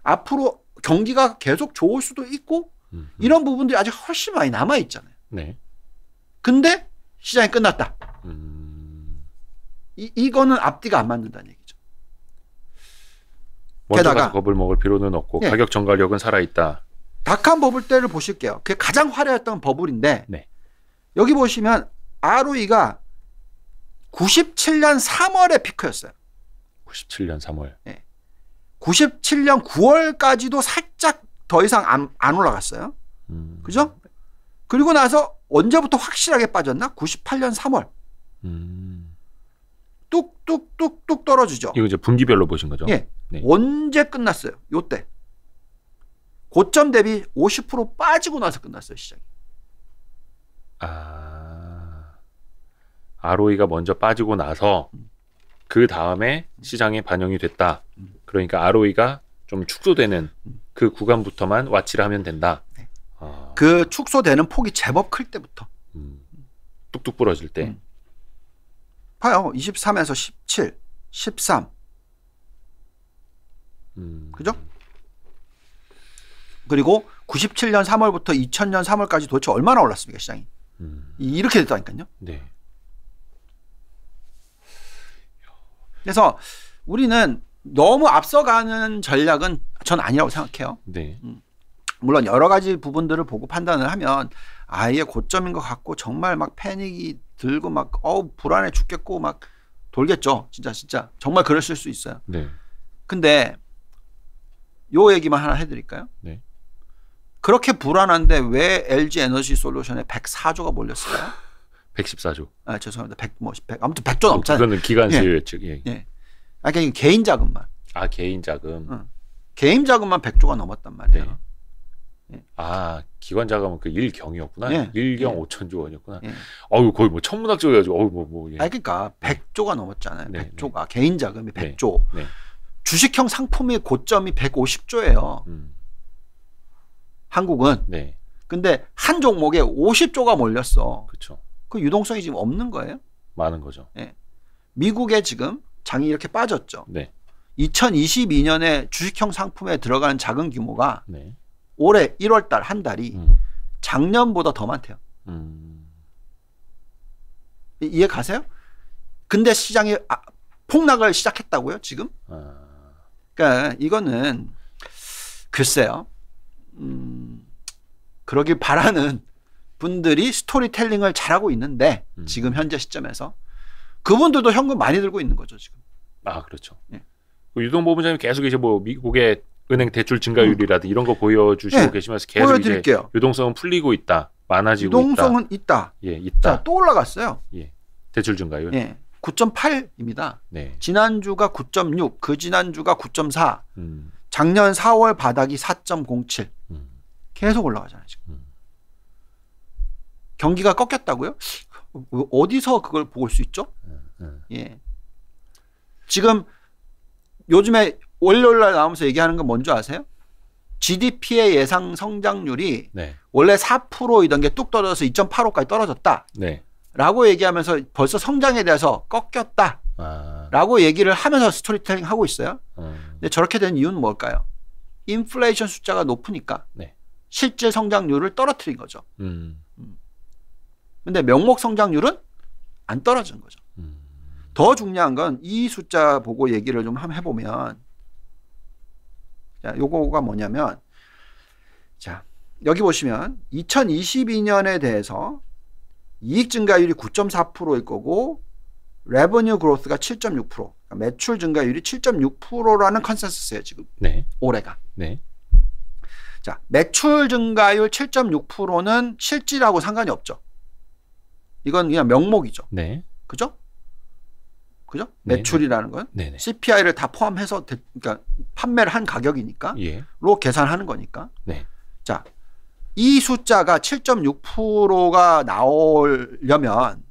앞으로 경기가 계속 좋을 수도 있고 이런 부분들이 아직 훨씬 많이 남아있잖아요. 네. 근데 시장이 끝났다. 이거는 앞뒤가 안 맞는다는 얘기죠. 먼저 게다가 가서 겁을 먹을 필요는 없고 네. 가격 정가력은 살아있다. 닥한 버블 때를 보실게요. 그게 가장 화려했던 버블인데 네. 여기 보시면 ROE가 97년 3월에 피크였어요. 97년 3월. 네. 97년 9월까지도 살짝 더 이상 안 올라갔어요. 그죠? 그리고 나서 언제부터 확실하게 빠졌나? 98년 3월. 뚝뚝뚝뚝 떨어지죠. 이거 이제 분기별로 보신 거죠? 예. 네. 언제 끝났어요? 요때. 고점 대비 50% 빠지고 나서 끝났어요, 시장이. ROE가 먼저 빠지고 나서 그 다음에 시장에 반영이 됐다. 그러니까 ROE가 좀 축소되는 그 구간부터만 와치를 하면 된다. 네. 그 축소되는 폭이 제법 클 때부터. 뚝뚝 부러질 때. 봐요. 23에서 17, 13. 그죠? 그리고 97년 3월부터 2000년 3월까지 도대체 얼마나 올랐습니까, 시장이? 이렇게 됐다니까요. 네. 그래서 우리는 너무 앞서가는 전략은 전 아니라고 생각해요. 네. 물론 여러 가지 부분들을 보고 판단을 하면 아예 고점인 것 같고 정말 막 패닉이 들고 막 불안해 죽겠고 막 돌겠죠. 진짜 정말 그랬을 수 있어요. 네. 근데 요 얘기만 하나 해드릴까요? 네. 그렇게 불안한데 왜 LG 에너지 솔루션에 104조가 몰렸을까요? 114조. 죄송합니다. 100, 아무튼 100조 넘잖아요. 그거는 기관수요 예측. 예. 예. 그냥 개인 자금만. 개인 자금. 개인 자금만 100조가 넘었단 말이에요. 네. 예. 기관 자금은 그 일경이었구나. 예. 일경 예. 5천조 원이었구나. 예. 거의 뭐 천문학적이어가지고 예. 그러니까 100조가 넘었잖아요. 네. 100조가 개인 자금이 100조. 네. 주식형 상품의 고점이 150조예요. 한국은. 네. 근데 한 종목에 50조가 몰렸어. 그렇죠. 그 유동성이 지금 없는 거예요. 많은 거죠. 예. 미국에 지금 장이 이렇게 빠졌죠. 네. 2022년에 주식형 상품에 들어가는 자금 규모가 네. 올해 1월 달 한 달이 작년보다 더 많대요. 이해 가세요? 근데 시장이 폭락을 시작했다고요, 지금? 그러니까 이거는 글쎄요. 그러길 바라는 분들이 스토리텔링을 잘하고 있는데 지금 현재 시점에서 그분들도 현금 많이 들고 있는 거죠, 지금. 그렇죠. 예. 유동 본부장님 계속 이제 뭐 미국의 은행 대출 증가율이라든지 이런 거 보여주시고 계시면서 계속 보여드릴게요. 이제 유동성은 풀리고 있다, 많아지고 유동성은 있다. 예, 있다. 자, 또 올라갔어요. 예, 대출 증가율. 예, 9.8입니다. 네. 지난주가 9.6, 그 지난주가 9.4, 작년 4월 바닥이 4.07. 계속 올라가잖아요, 지금. 경기가 꺾였다고요? 어디서 그걸 볼 수 있죠? 예. 지금 요즘에 월요일 날 나오면서 얘기하는 건 뭔지 아세요? GDP의 예상 성장률이 네. 원래 4%이던 게 뚝 떨어져서 2.85까지 떨어졌다. 네. 라고 얘기하면서 벌써 성장에 대해서 꺾였다. 라고 얘기를 하면서 스토리텔링 하고 있어요. 근데 저렇게 된 이유는 뭘까요? 인플레이션 숫자가 높으니까 네. 실질 성장률을 떨어뜨린 거죠. 근데 명목 성장률은 안 떨어진 거죠. 더 중요한 건 이 숫자 보고 얘기를 좀 한번 해보면, 자, 요거가 뭐냐면, 자, 여기 보시면 2022년에 대해서 이익 증가율이 9.4%일 거고, 레버뉴 그로스가 7.6%, 그러니까 매출 증가율이 7.6%라는 컨센서스예요, 지금. 네. 올해가. 네. 자, 매출 증가율 7.6%는 실질하고 상관이 없죠. 이건 그냥 명목이죠. 네. 그죠? 그죠? 네, 매출이라는 건 네. CPI를 다 포함해서 그러니까 판매를 한 가격이니까 예. 로 계산하는 거니까. 네. 자, 이 숫자가 7.6%가 나오려면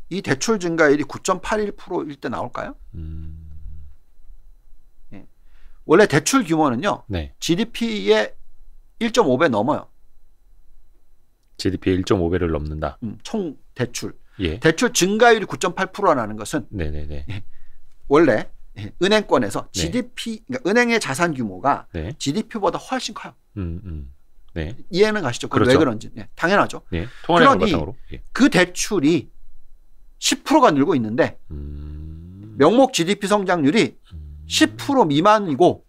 이 대출 증가율이 9.81%일 때 나올까요? 예. 원래 대출 규모는요. 네. GDP의 1.5배 넘어요. GDP의 1.5배를 넘는다. 총 대출. 예. 대출 증가율이 9.8%라는 것은 네네네. 원래 은행권에서 네. GDP, 그러니까 은행의 자산 규모가 네. GDP보다 훨씬 커요. 네. 이해는 가시죠? 그렇죠. 왜 그런지. 네, 당연하죠. 네. 통화량을 그러니 바탕으로. 예. 그 대출이 10%가 늘고 있는데 명목 GDP 성장률이 10% 미만이고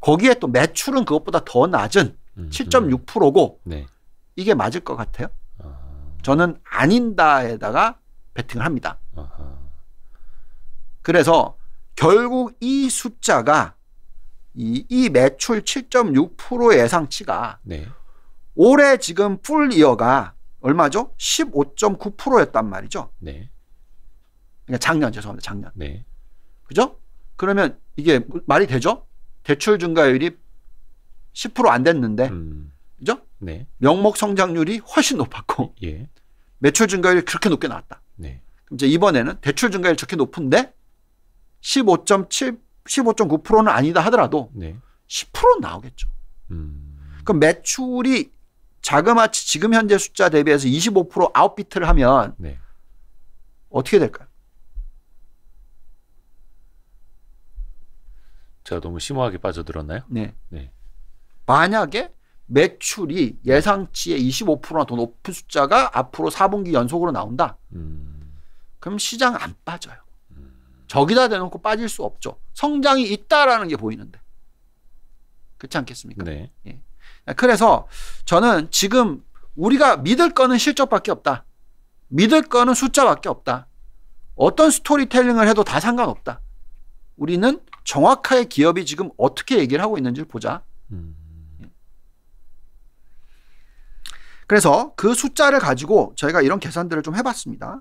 거기에 또 매출은 그것보다 더 낮은 7.6%고 네. 이게 맞을 것 같아요? 저는 아닌다에다가 베팅을 합니다. 아하. 그래서 결국 이 숫자가 이 매출 7.6% 예상치가 네. 올해 지금 풀 이어가 얼마죠? 15.9%였단 말이죠. 네. 그러니까 작년, 죄송합니다. 작년. 네. 그죠? 그러면 이게 말이 되죠? 대출 증가율이 10% 안 됐는데, 그죠? 네. 명목 성장률이 훨씬 높았고, 예. 매출 증가율이 그렇게 높게 나왔다. 네. 그럼 이제 이번에는 대출 증가율이 저렇게 높은데 15.9%는 아니다 하더라도 네. 10%는 나오겠죠. 그럼 매출이 자그마치 지금 현재 숫자 대비해서 25% 아웃비트를 하면 네. 어떻게 될까요? 제가 너무 심오하게 빠져들었나요? 네. 네. 만약에 매출이 예상치의 25%나 더 높은 숫자가 앞으로 4분기 연속으로 나온다. 그럼 시장 안 빠져요. 저기다 대놓고 빠질 수 없죠. 성장이 있다라는 게 보이는데. 그렇지 않겠습니까? 네. 예. 그래서 저는 지금 우리가 믿을 거는 실적밖에 없다. 믿을 거는 숫자밖에 없다. 어떤 스토리텔링을 해도 다 상관없다. 우리는 정확하게 기업이 지금 어떻게 얘기를 하고 있는지를 보자. 그래서 그 숫자를 가지고 저희가 이런 계산들을 좀 해봤습니다.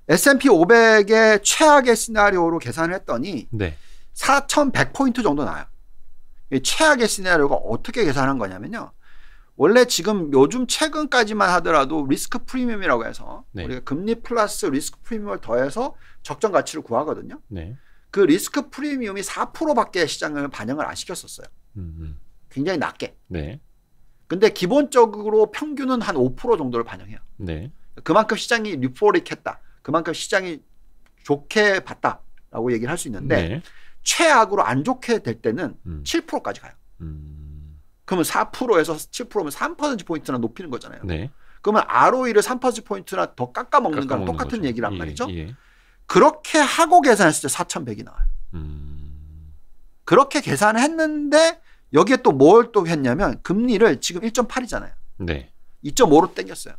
S&P 500의 최악의 시나리오로 계산을 했더니 네. 4,100포인트 정도 나와요. 이 최악의 시나리오가 어떻게 계산한 거냐면요. 원래 지금 요즘 최근까지만 하더라도 리스크 프리미엄이라고 해서 네. 우리가 금리 플러스 리스크 프리미엄을 더해서 적정 가치를 구하거든요. 네. 그 리스크 프리미엄이 4%밖에 시장을 반영을 안 시켰었어요. 굉장히 낮게. 네. 근데 기본적으로 평균은 한 5% 정도를 반영해요. 네. 그만큼 시장이 리포릭했다. 그만큼 시장이 좋게 봤다라고 얘기를 할 수 있는데 네. 최악으로 안 좋게 될 때는 7%까지 가요. 그러면 4%에서 7%면 3%포인트나 높이는 거잖아요. 네. 그러면 ROE를 3%포인트나 더 깎아먹는 거랑 똑같은 거죠. 얘기란 예, 말이죠. 예. 그렇게 하고 계산했을 때 4,100이 나와요. 그렇게 계산을 했는데 여기에 또 뭘 또 했냐면 금리를 지금 1.8이잖아요. 네. 2.5로 땡겼어요.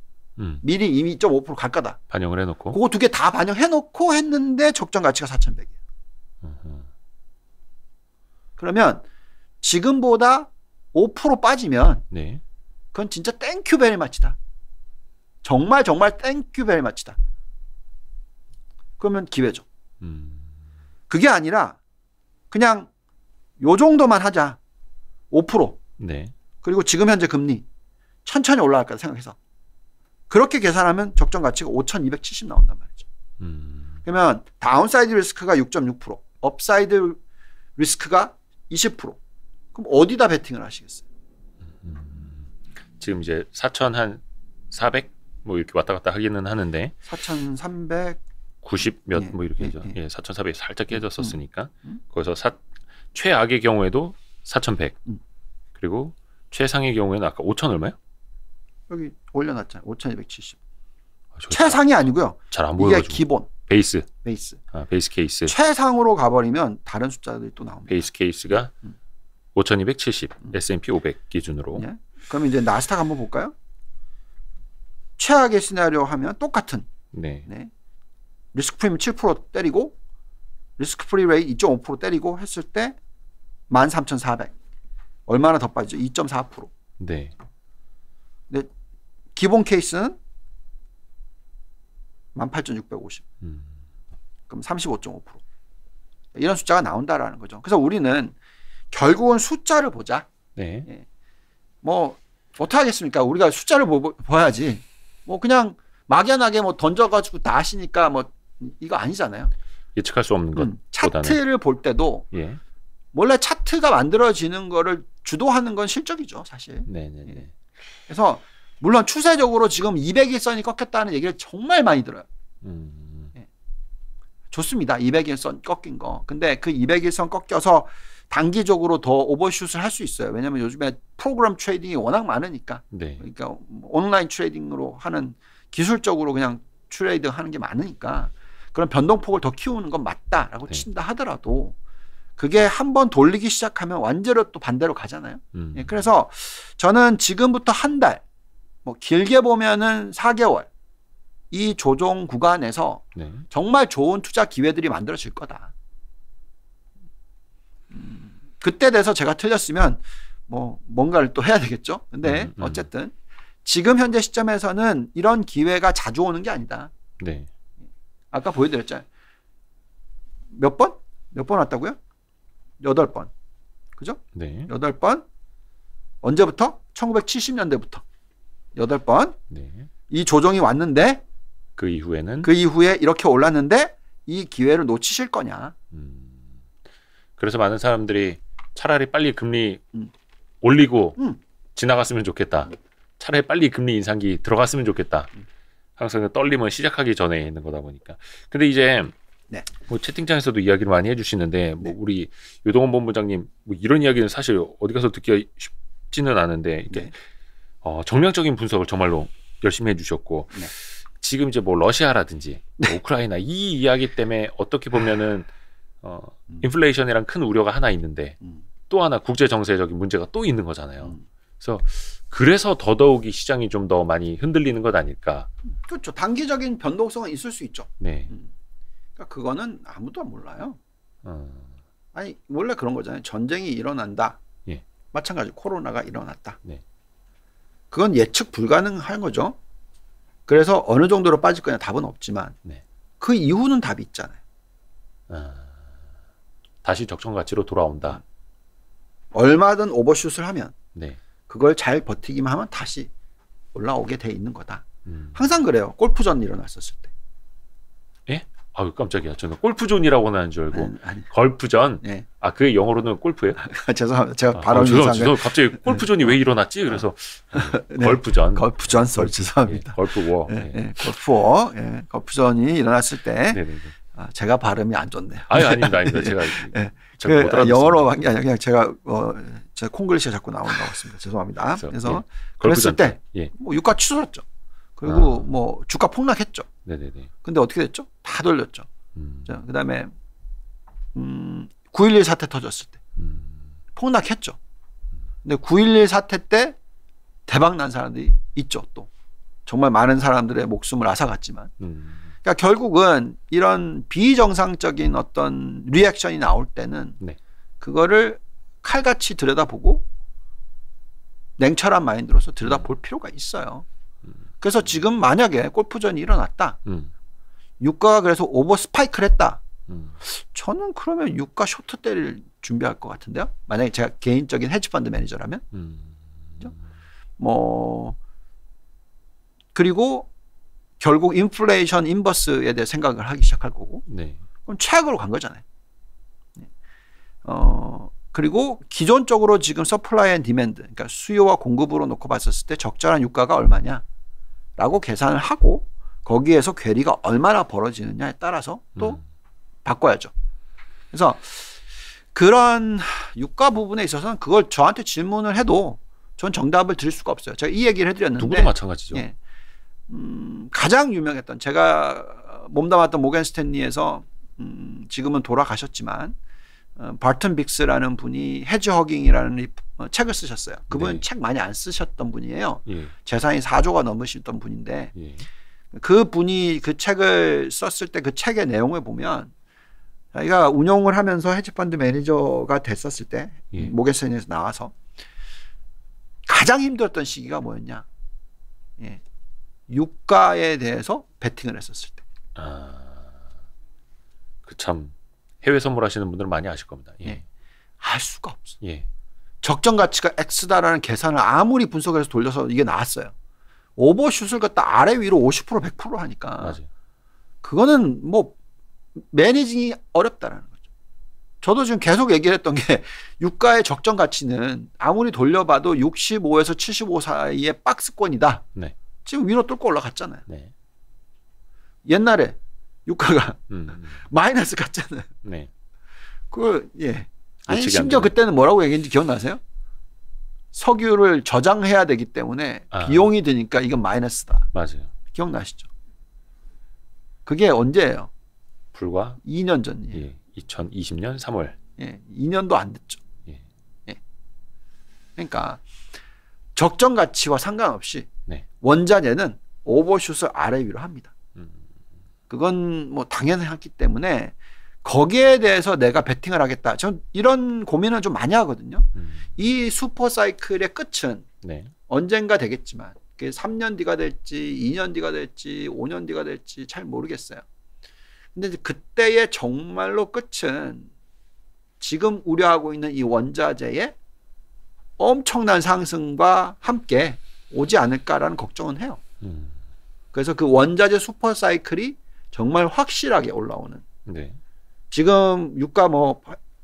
미리 이미 2.5% 갈 거다. 반영을 해놓고. 그거 두 개 다 반영해놓고 했는데 적정 가치가 4,100이에요. 그러면 지금보다 5% 빠지면 네. 그건 진짜 땡큐 베리 마치다. 정말 땡큐 베리 마치다. 그러면 기회죠. 그게 아니라 그냥 요 정도만 하자. 5%. 네. 그리고 지금 현재 금리 천천히 올라갈 거다 생각해서 그렇게 계산하면 적정 가치가 5,270 나온단 말이죠. 그러면 다운사이드 리스크가 6.6%, 업사이드 리스크가 20%. 그럼 어디다 베팅을 하시겠어요? 지금 이제 4,400 뭐 이렇게 왔다 갔다 하기는 하는데 4,300 90 몇 예, 뭐 이렇게 예, 해서 예. 예, 4,400이 살짝 깨졌었으니까 거기서 최악의 경우에도 4,100 그리고 최상의 경우에는 아까 5,000 얼마요? 여기 올려놨잖아요. 5,270. 저 최상이 아니고요. 잘 안 이게 보여가지고 기본 베이스 베이스. 베이스 케이스 최상으로 가버리면 다른 숫자들이 또 나옵니다. 베이스 케이스가 5,270 S&P 500 기준으로 예? 그럼 이제 나스닥 한번 볼까요? 최악의 시나리오 하면 똑같은 네. 네. 리스크 프리미엄 7% 때리고 리스크 프리 레이트 2.5% 때리고 했을 때 13,400 얼마나 더 빠지죠? 2.4%. 네. 근데 기본 케이스는 18,650 그럼 35.5% 이런 숫자가 나온다라는 거죠. 그래서 우리는 결국은 숫자를 보자. 네. 예. 뭐 어떻게 하겠습니까? 우리가 숫자를 봐야지. 뭐 그냥 막연하게 뭐 던져가지고 다 하시니까 뭐 이거 아니잖아요. 예측할 수 없는 것보다는 차트를 볼 때도 예. 원래 차트가 만들어지는 거를 주도하는 건 실적이죠, 사실. 네네네. 예. 그래서 물론 추세적으로 지금 200일선이 꺾였다는 얘기를 정말 많이 들어요. 예. 좋습니다. 200일선 꺾인 거. 근데 그 200일선 꺾여서 단기적으로 더 오버슛을 할 수 있어요. 왜냐하면 요즘에 프로그램 트레이딩이 워낙 많으니까. 네. 그러니까 온라인 트레이딩으로 하는 기술적으로 그냥 트레이드 하는 게 많으니까 그런 변동폭을 더 키우는 건 맞다라고 네. 친다 하더라도 그게 한번 돌리기 시작하면 완전히 또 반대로 가잖아요. 예, 그래서 저는 지금부터 한 달, 뭐 길게 보면은 4개월 이 조정 구간에서 정말 좋은 투자 기회들이 만들어질 거다. 그때 돼서 제가 틀렸으면 뭐 뭔가를 또 해야 되겠죠. 근데 어쨌든 지금 현재 시점에서는 이런 기회가 자주 오는 게 아니다. 네. 아까 보여드렸잖아요. 몇 번? 몇 번 왔다고요? 8번. 그죠? 네. 8번. 언제부터? 1970년대부터. 8번. 네. 이 조정이 왔는데 그 이후에 이렇게 올랐는데 이 기회를 놓치실 거냐. 그래서 많은 사람들이 차라리 빨리 금리 올리고 지나갔으면 좋겠다. 차라리 빨리 금리 인상기 들어갔으면 좋겠다. 항상 떨림은 시작하기 전에 있는 거다 보니까. 근데 이제 네. 뭐 채팅창에서도 이야기를 많이 해주시는데 뭐 네. 우리 유동원 본부장님 뭐 이런 이야기는 사실 어디 가서 듣기가 쉽지는 않은데 이게 네. 정량적인 분석을 정말로 열심히 해주셨고 네. 지금 이제 뭐 러시아라든지 뭐 우크라이나 이 이야기 때문에 어떻게 보면은 인플레이션이랑 큰 우려가 하나 있는데 또 하나 국제 정세적인 문제가 또 있는 거잖아요. 그래서 더더욱이 시장이 좀 더 많이 흔들리는 것 아닐까. 그렇죠. 단기적인 변동성은 있을 수 있죠. 네. 그러니까 그거는 아무도 몰라요. 아니 원래 그런 거잖아요. 전쟁이 일어난다. 예. 마찬가지 코로나가 일어났다. 네. 그건 예측 불가능한 거죠. 그래서 어느 정도로 빠질 거냐 답은 없지만 네. 그 이후는 답이 있잖아요. 다시 적정 가치로 돌아온다. 얼마든 오버슛을 하면 네. 그걸 잘 버티기만 하면 다시 올라오게 돼 있는 거다. 항상 그래요. 골프전 일어났었을 때. 예? 아유 깜짝이야. 저는 골프존이라고 하는 줄 알고. 아니. 걸프전. 네. 아 그게 영어로는 골프예요? 죄송합니다. 제가 발음이 죄송합니다. 갑자기 골프존이 왜 일어났지? 그래서 걸프전. 걸프전 썰 죄송합니다. 걸프워. 네. 네. 걸프워. 네. 걸프전이 일어났을 때 제가 발음이 안 좋네요. 아닙니다. 제가 못 영어로 한 게 아니라 그냥 제가 콩글리시가 자꾸 나오는 것 같습니다. 죄송합니다. 그래서 그랬을 때 뭐 유가 치솟았죠. 그리고 뭐 주가 폭락했죠. 네네네. 근데 어떻게 됐죠? 다 돌렸죠. 자, 그다음에 9.11 사태 터졌을 때 폭락했죠. 근데 9.11 사태 때 대박 난 사람들이 있죠. 또 정말 많은 사람들의 목숨을 앗아갔지만. 그러니까 결국은 이런 비정상적인 어떤 리액션이 나올 때는 그거를 칼같이 들여다보고 냉철한 마인드로서 들여다볼 필요가 있어요. 그래서 지금 만약에 골프전이 일어났다. 유가가 그래서 오버 스파이크를 했다. 저는 그러면 유가 쇼트 때릴 준비할 것 같은데요. 만약에 제가 개인적인 헤지펀드 매니저라면. 그렇죠? 뭐 그리고 결국 인플레이션 인버스에 대해 생각을 하기 시작할 거고. 그럼 최악으로 간 거잖아요. 그리고 기존적으로 지금 서플라이 앤 디맨드, 그러니까 수요와 공급으로 놓고 봤었을 때 적절한 유가가 얼마냐라고 계산을 하고 거기에서 괴리가 얼마나 벌어지느냐에 따라서 또 바꿔야죠. 그래서 그런 유가 부분에 있어서는 그걸 저한테 질문을 해도 전 정답을 드릴 수가 없어요. 제가 이 얘기를 해드렸는데 누구도 마찬가지죠. 예, 가장 유명했던 제가 몸담았던 모건 스탠리에서 지금은 돌아가셨지만 바튼 빅스라는 분이 헤지허깅이라는 책을 쓰셨어요. 그분은 책 많이 안 쓰셨던 분이에요. 재산이 4조가 넘으시던 분인데 그 분이 그 책을 썼을 때 그 책의 내용을 보면 자기가 운용을 하면서 헤지펀드 매니저가 됐었을 때 모건 스탠리에서 나와서 가장 힘들었던 시기가 뭐였냐? 유가에 대해서 베팅을 했었을 때. 그 참 해외 선물하시는 분들은 많이 아실 겁니다. 알 수가 없어. 적정 가치가 X다라는 계산을 아무리 분석해서 돌려서 이게 나왔어요. 오버슛을 갖다 아래 위로 50% 100% 하니까 맞아요. 그거는 뭐 매니징이 어렵다라는 거죠. 저도 지금 계속 얘기를 했던 게 유가의 적정 가치는 아무리 돌려봐도 65에서 75 사이의 박스권이다. 지금 위로 뚫고 올라갔잖아요. 옛날에 유가가 마이너스 갔잖아요. 아니 심지어 그때는 뭐라고 얘기했는지 기억나세요? 석유를 저장해야 되기 때문에 비용이 드니까 이건 마이너스다. 맞아요. 기억나시죠? 그게 언제예요? 불과 2년 전이에요. 2020년 3월. 2년도 안 됐죠. 그러니까 적정 가치와 상관없이 원자재는 오버슛을 아래 위로 합니다. 그건 뭐 당연하기 때문에 거기에 대해서 내가 베팅을 하겠다. 전 이런 고민을 좀 많이 하거든요. 이 슈퍼 사이클의 끝은 네. 언젠가 되겠지만 그게 3년 뒤가 될지 2년 뒤가 될지 5년 뒤가 될지 잘 모르겠어요. 근데 이제 그때의 정말로 끝은 지금 우려하고 있는 이 원자재의 엄청난 상승과 함께 오지 않을까라는 걱정은 해요. 그래서 그 원자재 슈퍼 사이클이 정말 확실하게 올라오는. 네. 지금 유가 뭐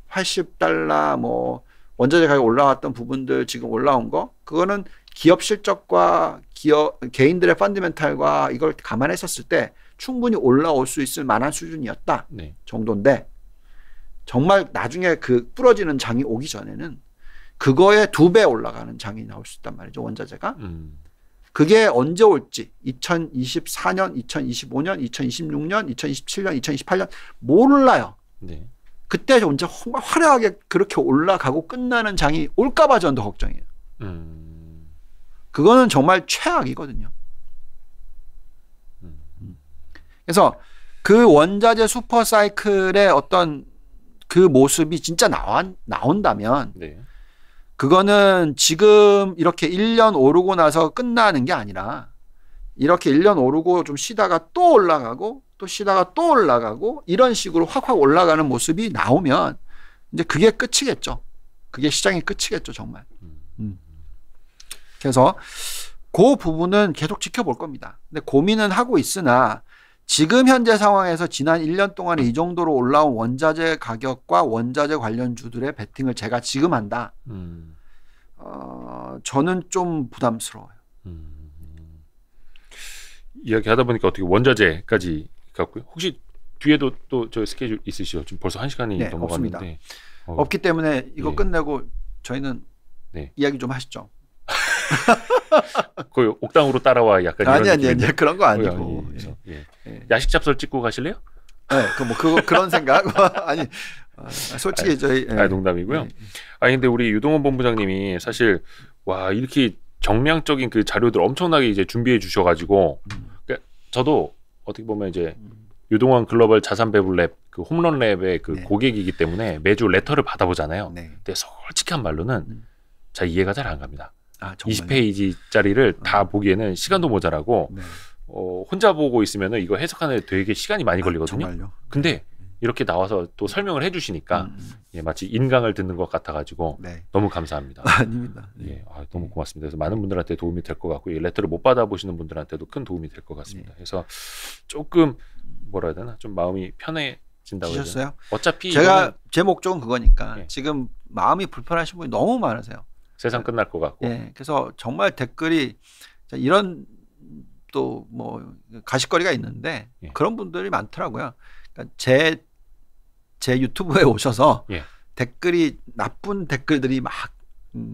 $80 뭐 원자재 가격 올라왔던 부분들 지금 올라온 거 그거는 기업 실적과 개인들의 펀더멘탈과 이걸 감안했었을 때 충분히 올라올 수 있을 만한 수준이었다 네. 정도인데 정말 나중에 그 부러지는 장이 오기 전에는 그거의 2배 올라가는 장이 나올 수 있단 말이죠 원자재가. 그게 언제 올지 2024년, 2025년, 2026년, 2027년, 2028년 몰라요. 네. 그때 진짜 정말 화려하게 그렇게 올라가고 끝나는 장이 올까 봐 저는 더 걱정이에요. 그거는 정말 최악이거든요. 그래서 그 원자재 슈퍼 사이클의 어떤 그 모습이 진짜 나온다면 네. 그거는 지금 이렇게 1년 오르고 나서 끝나는 게 아니라 이렇게 1년 오르고 좀 쉬다가 또 올라가고 또 쉬다가 또 올라가고 이런 식으로 확확 올라가는 모습이 나오면 이제 그게 끝이겠죠. 그게 시장의 끝이겠죠, 정말. 그래서 그 부분은 계속 지켜볼 겁니다. 근데 고민은 하고 있으나 지금 현재 상황에서 지난 1년 동안에 이 정도로 올라온 원자재 가격과 원자재 관련주들의 베팅을 제가 지금 한다. 저는 좀 부담스러워요. 이야기하다 보니까 어떻게 원자재까지 갔고요. 혹시 뒤에도 또 저 스케줄 있으시죠? 지금 벌써 1시간이 네, 넘어갔는데 없기 때문에 이거 네. 끝내고 저희는 네. 이야기 좀 하시죠. 거의 옥당으로 따라와 약간 이런 아니 느낌인데. 그런 거 아니고. 예. 예. 야식 잡설 찍고 가실래요? 네, 그런 생각. 아니 솔직히 저희 농담이고요. 근데 우리 유동원 본부장님이 사실 와 이렇게 정량적인 그 자료들 엄청나게 이제 준비해 주셔가지고 그러니까 저도 어떻게 보면 이제 유동원 글로벌 자산 배분 랩 그 홈런 랩의 그 네. 고객이기 때문에 매주 레터를 받아보잖아요. 네. 근데 솔직한 말로는 잘 이해가 잘 안 갑니다. 20페이지짜리를 다 보기에는 시간도 모자라고 네. 혼자 보고 있으면 이거 해석하는데 되게 시간이 많이 걸리거든요. 정말요? 근데 이렇게 나와서 또 설명을 해주시니까 예, 마치 인강을 듣는 것 같아가지고 네. 너무 감사합니다. 아닙니다. 예, 너무 고맙습니다. 그래서 많은 분들한테 도움이 될 것 같고 이 레터를 못 받아보시는 분들한테도 큰 도움이 될 것 같습니다. 네. 그래서 조금 뭐라 해야 되나 좀 마음이 편해진다고 해야 되나? 지셨어요? 어차피 제가 제 목적은 그거니까 예. 지금 마음이 불편하신 분이 너무 많으세요. 세상 끝날 것 같고 예, 그래서 정말 댓글이 이런 또 뭐 가십거리가 있는데 예. 그런 분들이 많더라고요. 그러니까 제 유튜브에 오셔서 예. 댓글이 나쁜 댓글들이 막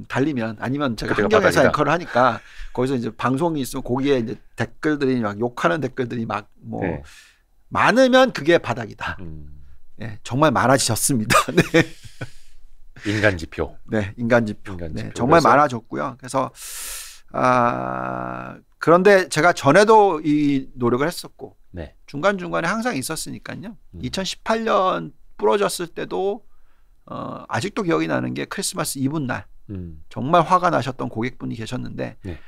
달리면 아니면 제가 그때가 환경에서 바닥이다. 앵커를 하니까 거기서 이제 방송이 있으면 거기에 이제 댓글들이 막 욕하는 댓글들이 막 뭐 네. 많으면 그게 바닥이다. 예, 정말 많아지셨습니다. 네. 인간지표. 네, 인간지표. 인간지표. 네, 정말 그래서- 많아졌고요. 그래서 그런데 제가 전에도 이 노력을 했었고 네. 중간중간에 항상 있었으니까요. 2018년 부러졌을 때도 아직도 기억이 나는 게 크리스마스 이브 날 정말 화가 나셨던 고객분이 계셨는데 네.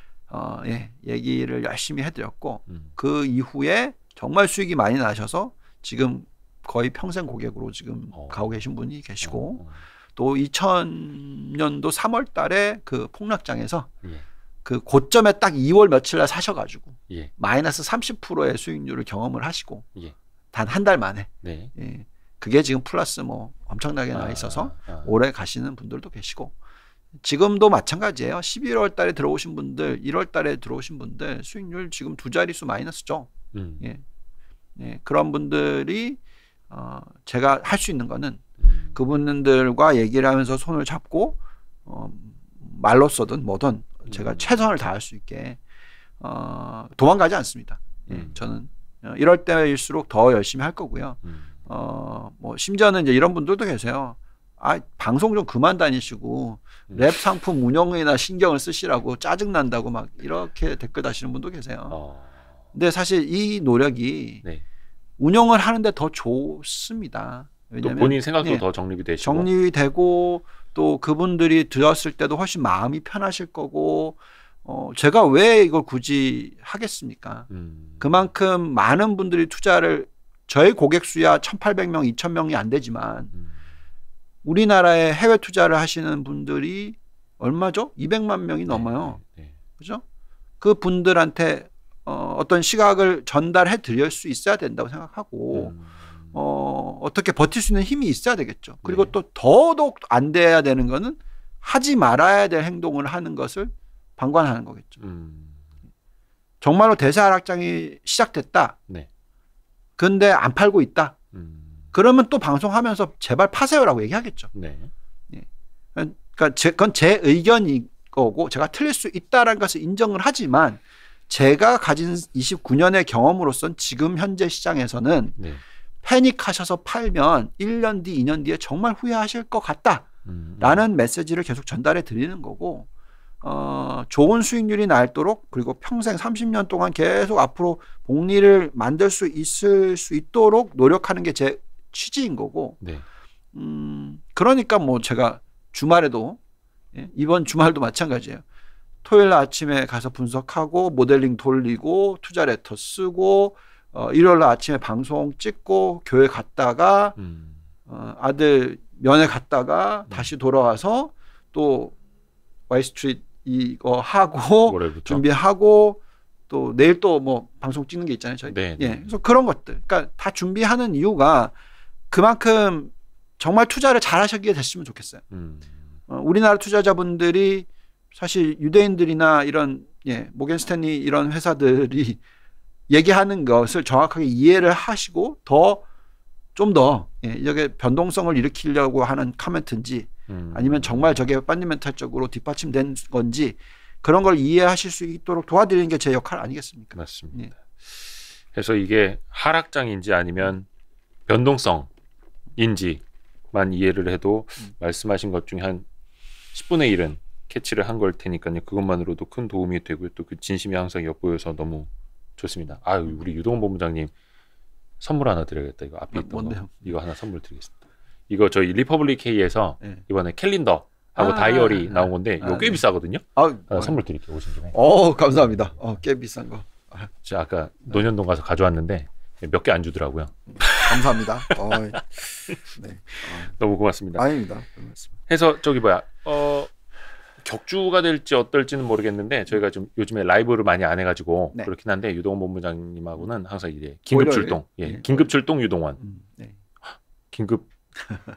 예, 얘기를 열심히 해드렸고 그 그 이후에 정말 수익이 많이 나셔서 지금 거의 평생 고객으로 지금 가고 계신 분이 계시고 또 2000년도 3월 달에 그 폭락장에서 예. 그 고점에 딱 2월 며칠 날 사셔가지고 예. 마이너스 30%의 수익률을 경험을 하시고 예. 단 한 달 만에 네. 예. 그게 지금 플러스 뭐 엄청나게 나 있어서 오래 가시는 분들도 계시고 지금도 마찬가지예요. 11월 달에 들어오신 분들, 1월 달에 들어오신 분들 수익률 지금 2자릿수 마이너스죠. 예. 예. 그런 분들이 제가 할 수 있는 거는 그분들과 얘기를 하면서 손을 잡고 말로서든 뭐든 제가 최선을 다할 수 있게 도망가지 않습니다. 예. 저는 이럴 때일수록 더 열심히 할 거고요. 뭐 심지어는 이제 이런 분들도 계세요. 방송 좀 그만 다니시고 랩 상품 운영이나 신경을 쓰시라고 짜증 난다고 막 이렇게 댓글 다시는 분도 계세요. 근데 사실 이 노력이 네. 운영을 하는데 더 좋습니다. 또 본인 생각도 더 정립이 되시고 정리되고 또 그분들이 들었을 때도 훨씬 마음이 편하실 거고 제가 왜 이걸 굳이 하겠습니까? 그만큼 많은 분들이 투자를 저희 고객 수야 1,800명, 2,000명이 안 되지만 우리나라에 해외 투자를 하시는 분들이 얼마죠? 200만 명이 넘어요. 그죠? 그 분들한테 어떤 시각을 전달해 드릴 수 있어야 된다고 생각하고 어떻게 버틸 수 있는 힘이 있어야 되겠죠. 그리고 또 더더욱 안 돼야 되는 거는 하지 말아야 될 행동을 하는 것을 방관하는 거겠죠. 정말로 대세 하락장이 시작됐다. 그런데 안 팔고 있다. 그러면 또 방송하면서 제발 파세요라고 얘기하겠죠. 그러니까 그건 제 의견인 거고 제가 틀릴 수 있다는 것을 인정을 하지만 제가 가진 29년의 경험으로선 지금 현재 시장에서는 패닉하셔서 팔면 1년 뒤, 2년 뒤에 정말 후회하실 것 같다라는 메시지를 계속 전달해 드리는 거고 좋은 수익률이 날도록 그리고 평생 30년 동안 계속 앞으로 복리를 만들 수 있도록 노력하는 게 제 취지인 거고 그러니까 뭐 제가 주말에도 이번 주말도 마찬가지예요. 토요일 아침에 가서 분석하고 모델링 돌리고 투자 레터 쓰고 일요일 아침에 방송 찍고 교회 갔다가 아들 면회 갔다가 다시 돌아와서 또 와이스트리트 이거 하고 월요일부터. 준비하고 또 내일 또 뭐 방송 찍는 게 있잖아요. 저희. 그래서 그런 것들. 그러니까 다 준비하는 이유가 그만큼 정말 투자를 잘 하시게 됐으면 좋겠어요. 우리나라 투자자분들이 사실 유대인들이나 이런 모겐 스탠리 이런 회사들이 얘기하는 것을 정확하게 이해를 하시고 좀 더 이게 변동성을 일으키려고 하는 커멘트인지 아니면 정말 저게 펀더멘탈적으로 뒷받침된 건지 그런 걸 이해하실 수 있도록 도와드리는 게 제 역할 아니겠습니까? 맞습니다. 그래서 이게 하락장인지 아니면 변동성인지만 이해를 해도 말씀하신 것 중에 한 10분의 1은 캐치를 한 걸 테니까요. 그것만으로도 큰 도움이 되고요. 또 그 진심이 항상 엿보여서 너무 좋습니다. 우리 유동원 본부장님 선물 하나 드려야겠다. 이거 앞에 있던 뭔데요? 거. 이거 하나 선물 드리겠습니다. 이거 저희 리퍼블릭 K에서 이번에 캘린더하고 다이어리 나온 건데 이거 꽤 비싸거든요. 선물 드릴게요. 오신 김에. 감사합니다. 꽤 비싼 거. 제가 아까 논현동 가서 가져왔는데 몇 개 안 주더라고요. 감사합니다. 너무 고맙습니다. 아닙니다. 해서 격주가 될지 어떨지는 모르겠는데 저희가 좀 요즘에 라이브를 많이 안 해가지고 그렇긴 한데 유동원 본부장님하고는 항상 이제 긴급 출동, 긴급 출동 유동원, 긴급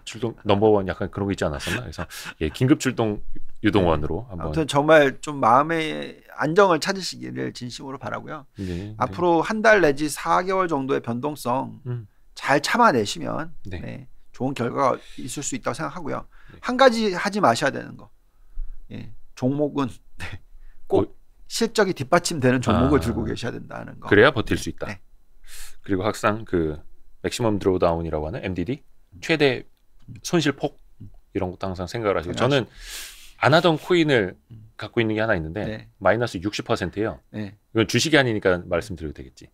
출동 넘버원 약간 그런 거 있지 않았었나? 그래서 긴급 출동 유동원으로 한번. 아무튼 정말 좀 마음의 안정을 찾으시기를 진심으로 바라고요. 앞으로 한 달 내지 4개월 정도의 변동성 잘 참아내시면 좋은 결과가 있을 수 있다고 생각하고요. 한 가지 하지 마셔야 되는 거. 종목은 꼭 실적이 뒷받침되는 종목을 들고 계셔야 된다는 거. 그래야 버틸 수 있다. 그리고 항상 그 맥시멈 드로우다운이라고 하는 MDD 최대 손실폭 이런 것도 항상 생각을 하시고 저는 안 하던 코인을 갖고 있는 게 하나 있는데 마이너스 60%예요. 이건 주식이 아니니까 말씀드려도 되겠지.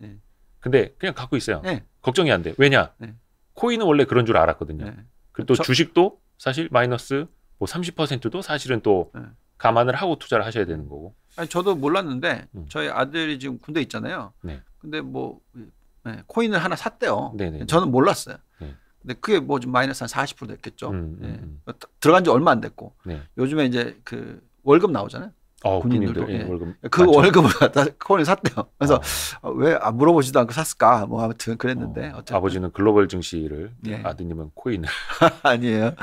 근데 그냥 갖고 있어요. 걱정이 안 돼. 왜냐? 코인은 원래 그런 줄 알았거든요. 그리고 또 주식도 사실 마이너스 뭐 30%도 사실은 또 감안을 하고 투자를 하셔야 되는 거고. 저도 몰랐는데 저희 아들이 지금 군대 있잖아요. 근데 뭐 코인을 하나 샀대요. 저는 몰랐어요. 근데 그게 뭐 좀 마이너스 한 40% 됐겠죠. 들어간 지 얼마 안 됐고 요즘에 이제 그 월급 나오잖아요. 군인들도 월급 그 많죠. 월급을 갖다 코인을 샀대요. 그래서 왜 물어보지도 않고 샀을까? 뭐 아무튼 그랬는데 아버지는 글로벌 증시를 아드님은 코인을 아니에요.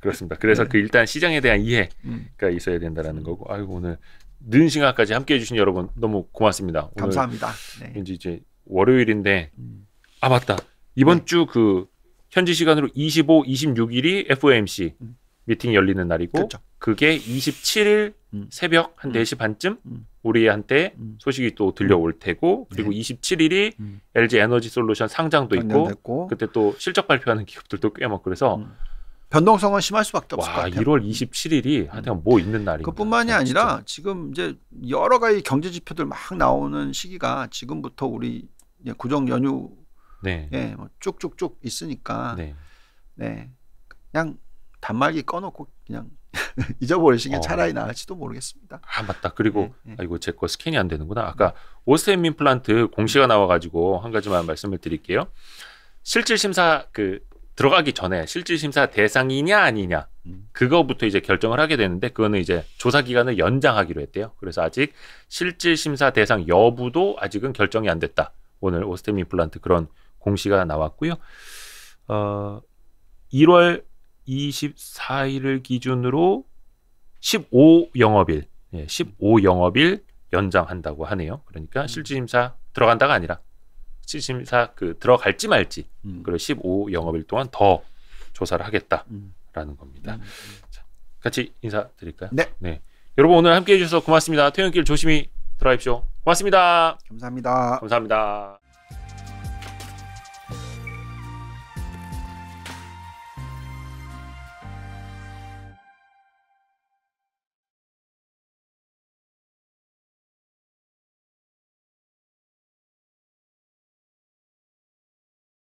그렇습니다. 그래서 그 일단 시장에 대한 이해가 있어야 된다라는 거고. 오늘 늦은 시간까지 함께해 주신 여러분 너무 고맙습니다. 오늘 감사합니다. 왠지 이제 월요일인데 맞다. 이번 주 그 현지 시간으로 25, 26일이 FOMC 미팅이 열리는 날이고 그렇죠. 그게 27일 새벽 한 4시 반쯤 우리한테 소식이 또 들려올 테고 그리고 27일이 LG 에너지 솔루션 상장도 있고 그때 또 실적 발표하는 기업들도 꽤 많고 그래서 변동성은 심할 수밖에 없을 것 같아요. 1월 27일이 하여튼 뭐 있는 날인가. 그뿐만이 아니라 지금 이제 여러 가지 경제 지표들 막 나오는 시기가 지금부터 우리 구정 연휴 네. 예, 뭐 쭉쭉쭉 있으니까 네. 네, 그냥 단말기 꺼놓고 그냥 잊어버리시는 게 차라리 나을지도 모르겠습니다. 아 맞다. 그리고 네. 아이고 제 거 스캔이 안 되는구나. 아까 오스템 임플란트 공시가 나와가지고 한 가지만 말씀을 드릴게요. 실질 심사 들어가기 전에 실질 심사 대상이냐 아니냐 그거부터 이제 결정을 하게 되는데 그거는 이제 조사 기간을 연장하기로 했대요. 그래서 아직 실질 심사 대상 여부도 아직은 결정이 안 됐다. 오늘 오스템 임플란트 그런 공시가 나왔고요. 1월 24일을 기준으로 15영업일, 15영업일 연장한다고 하네요. 그러니까 실질 심사 들어간다가 아니라 실질 심사 들어갈지 말지 그리고 15영업일 동안 더 조사를 하겠다라는 겁니다. 자, 같이 인사드릴까요? 네. 여러분 오늘 함께해 주셔서 고맙습니다. 퇴근길 조심히 들어가십시오. 고맙습니다. 감사합니다. 감사합니다.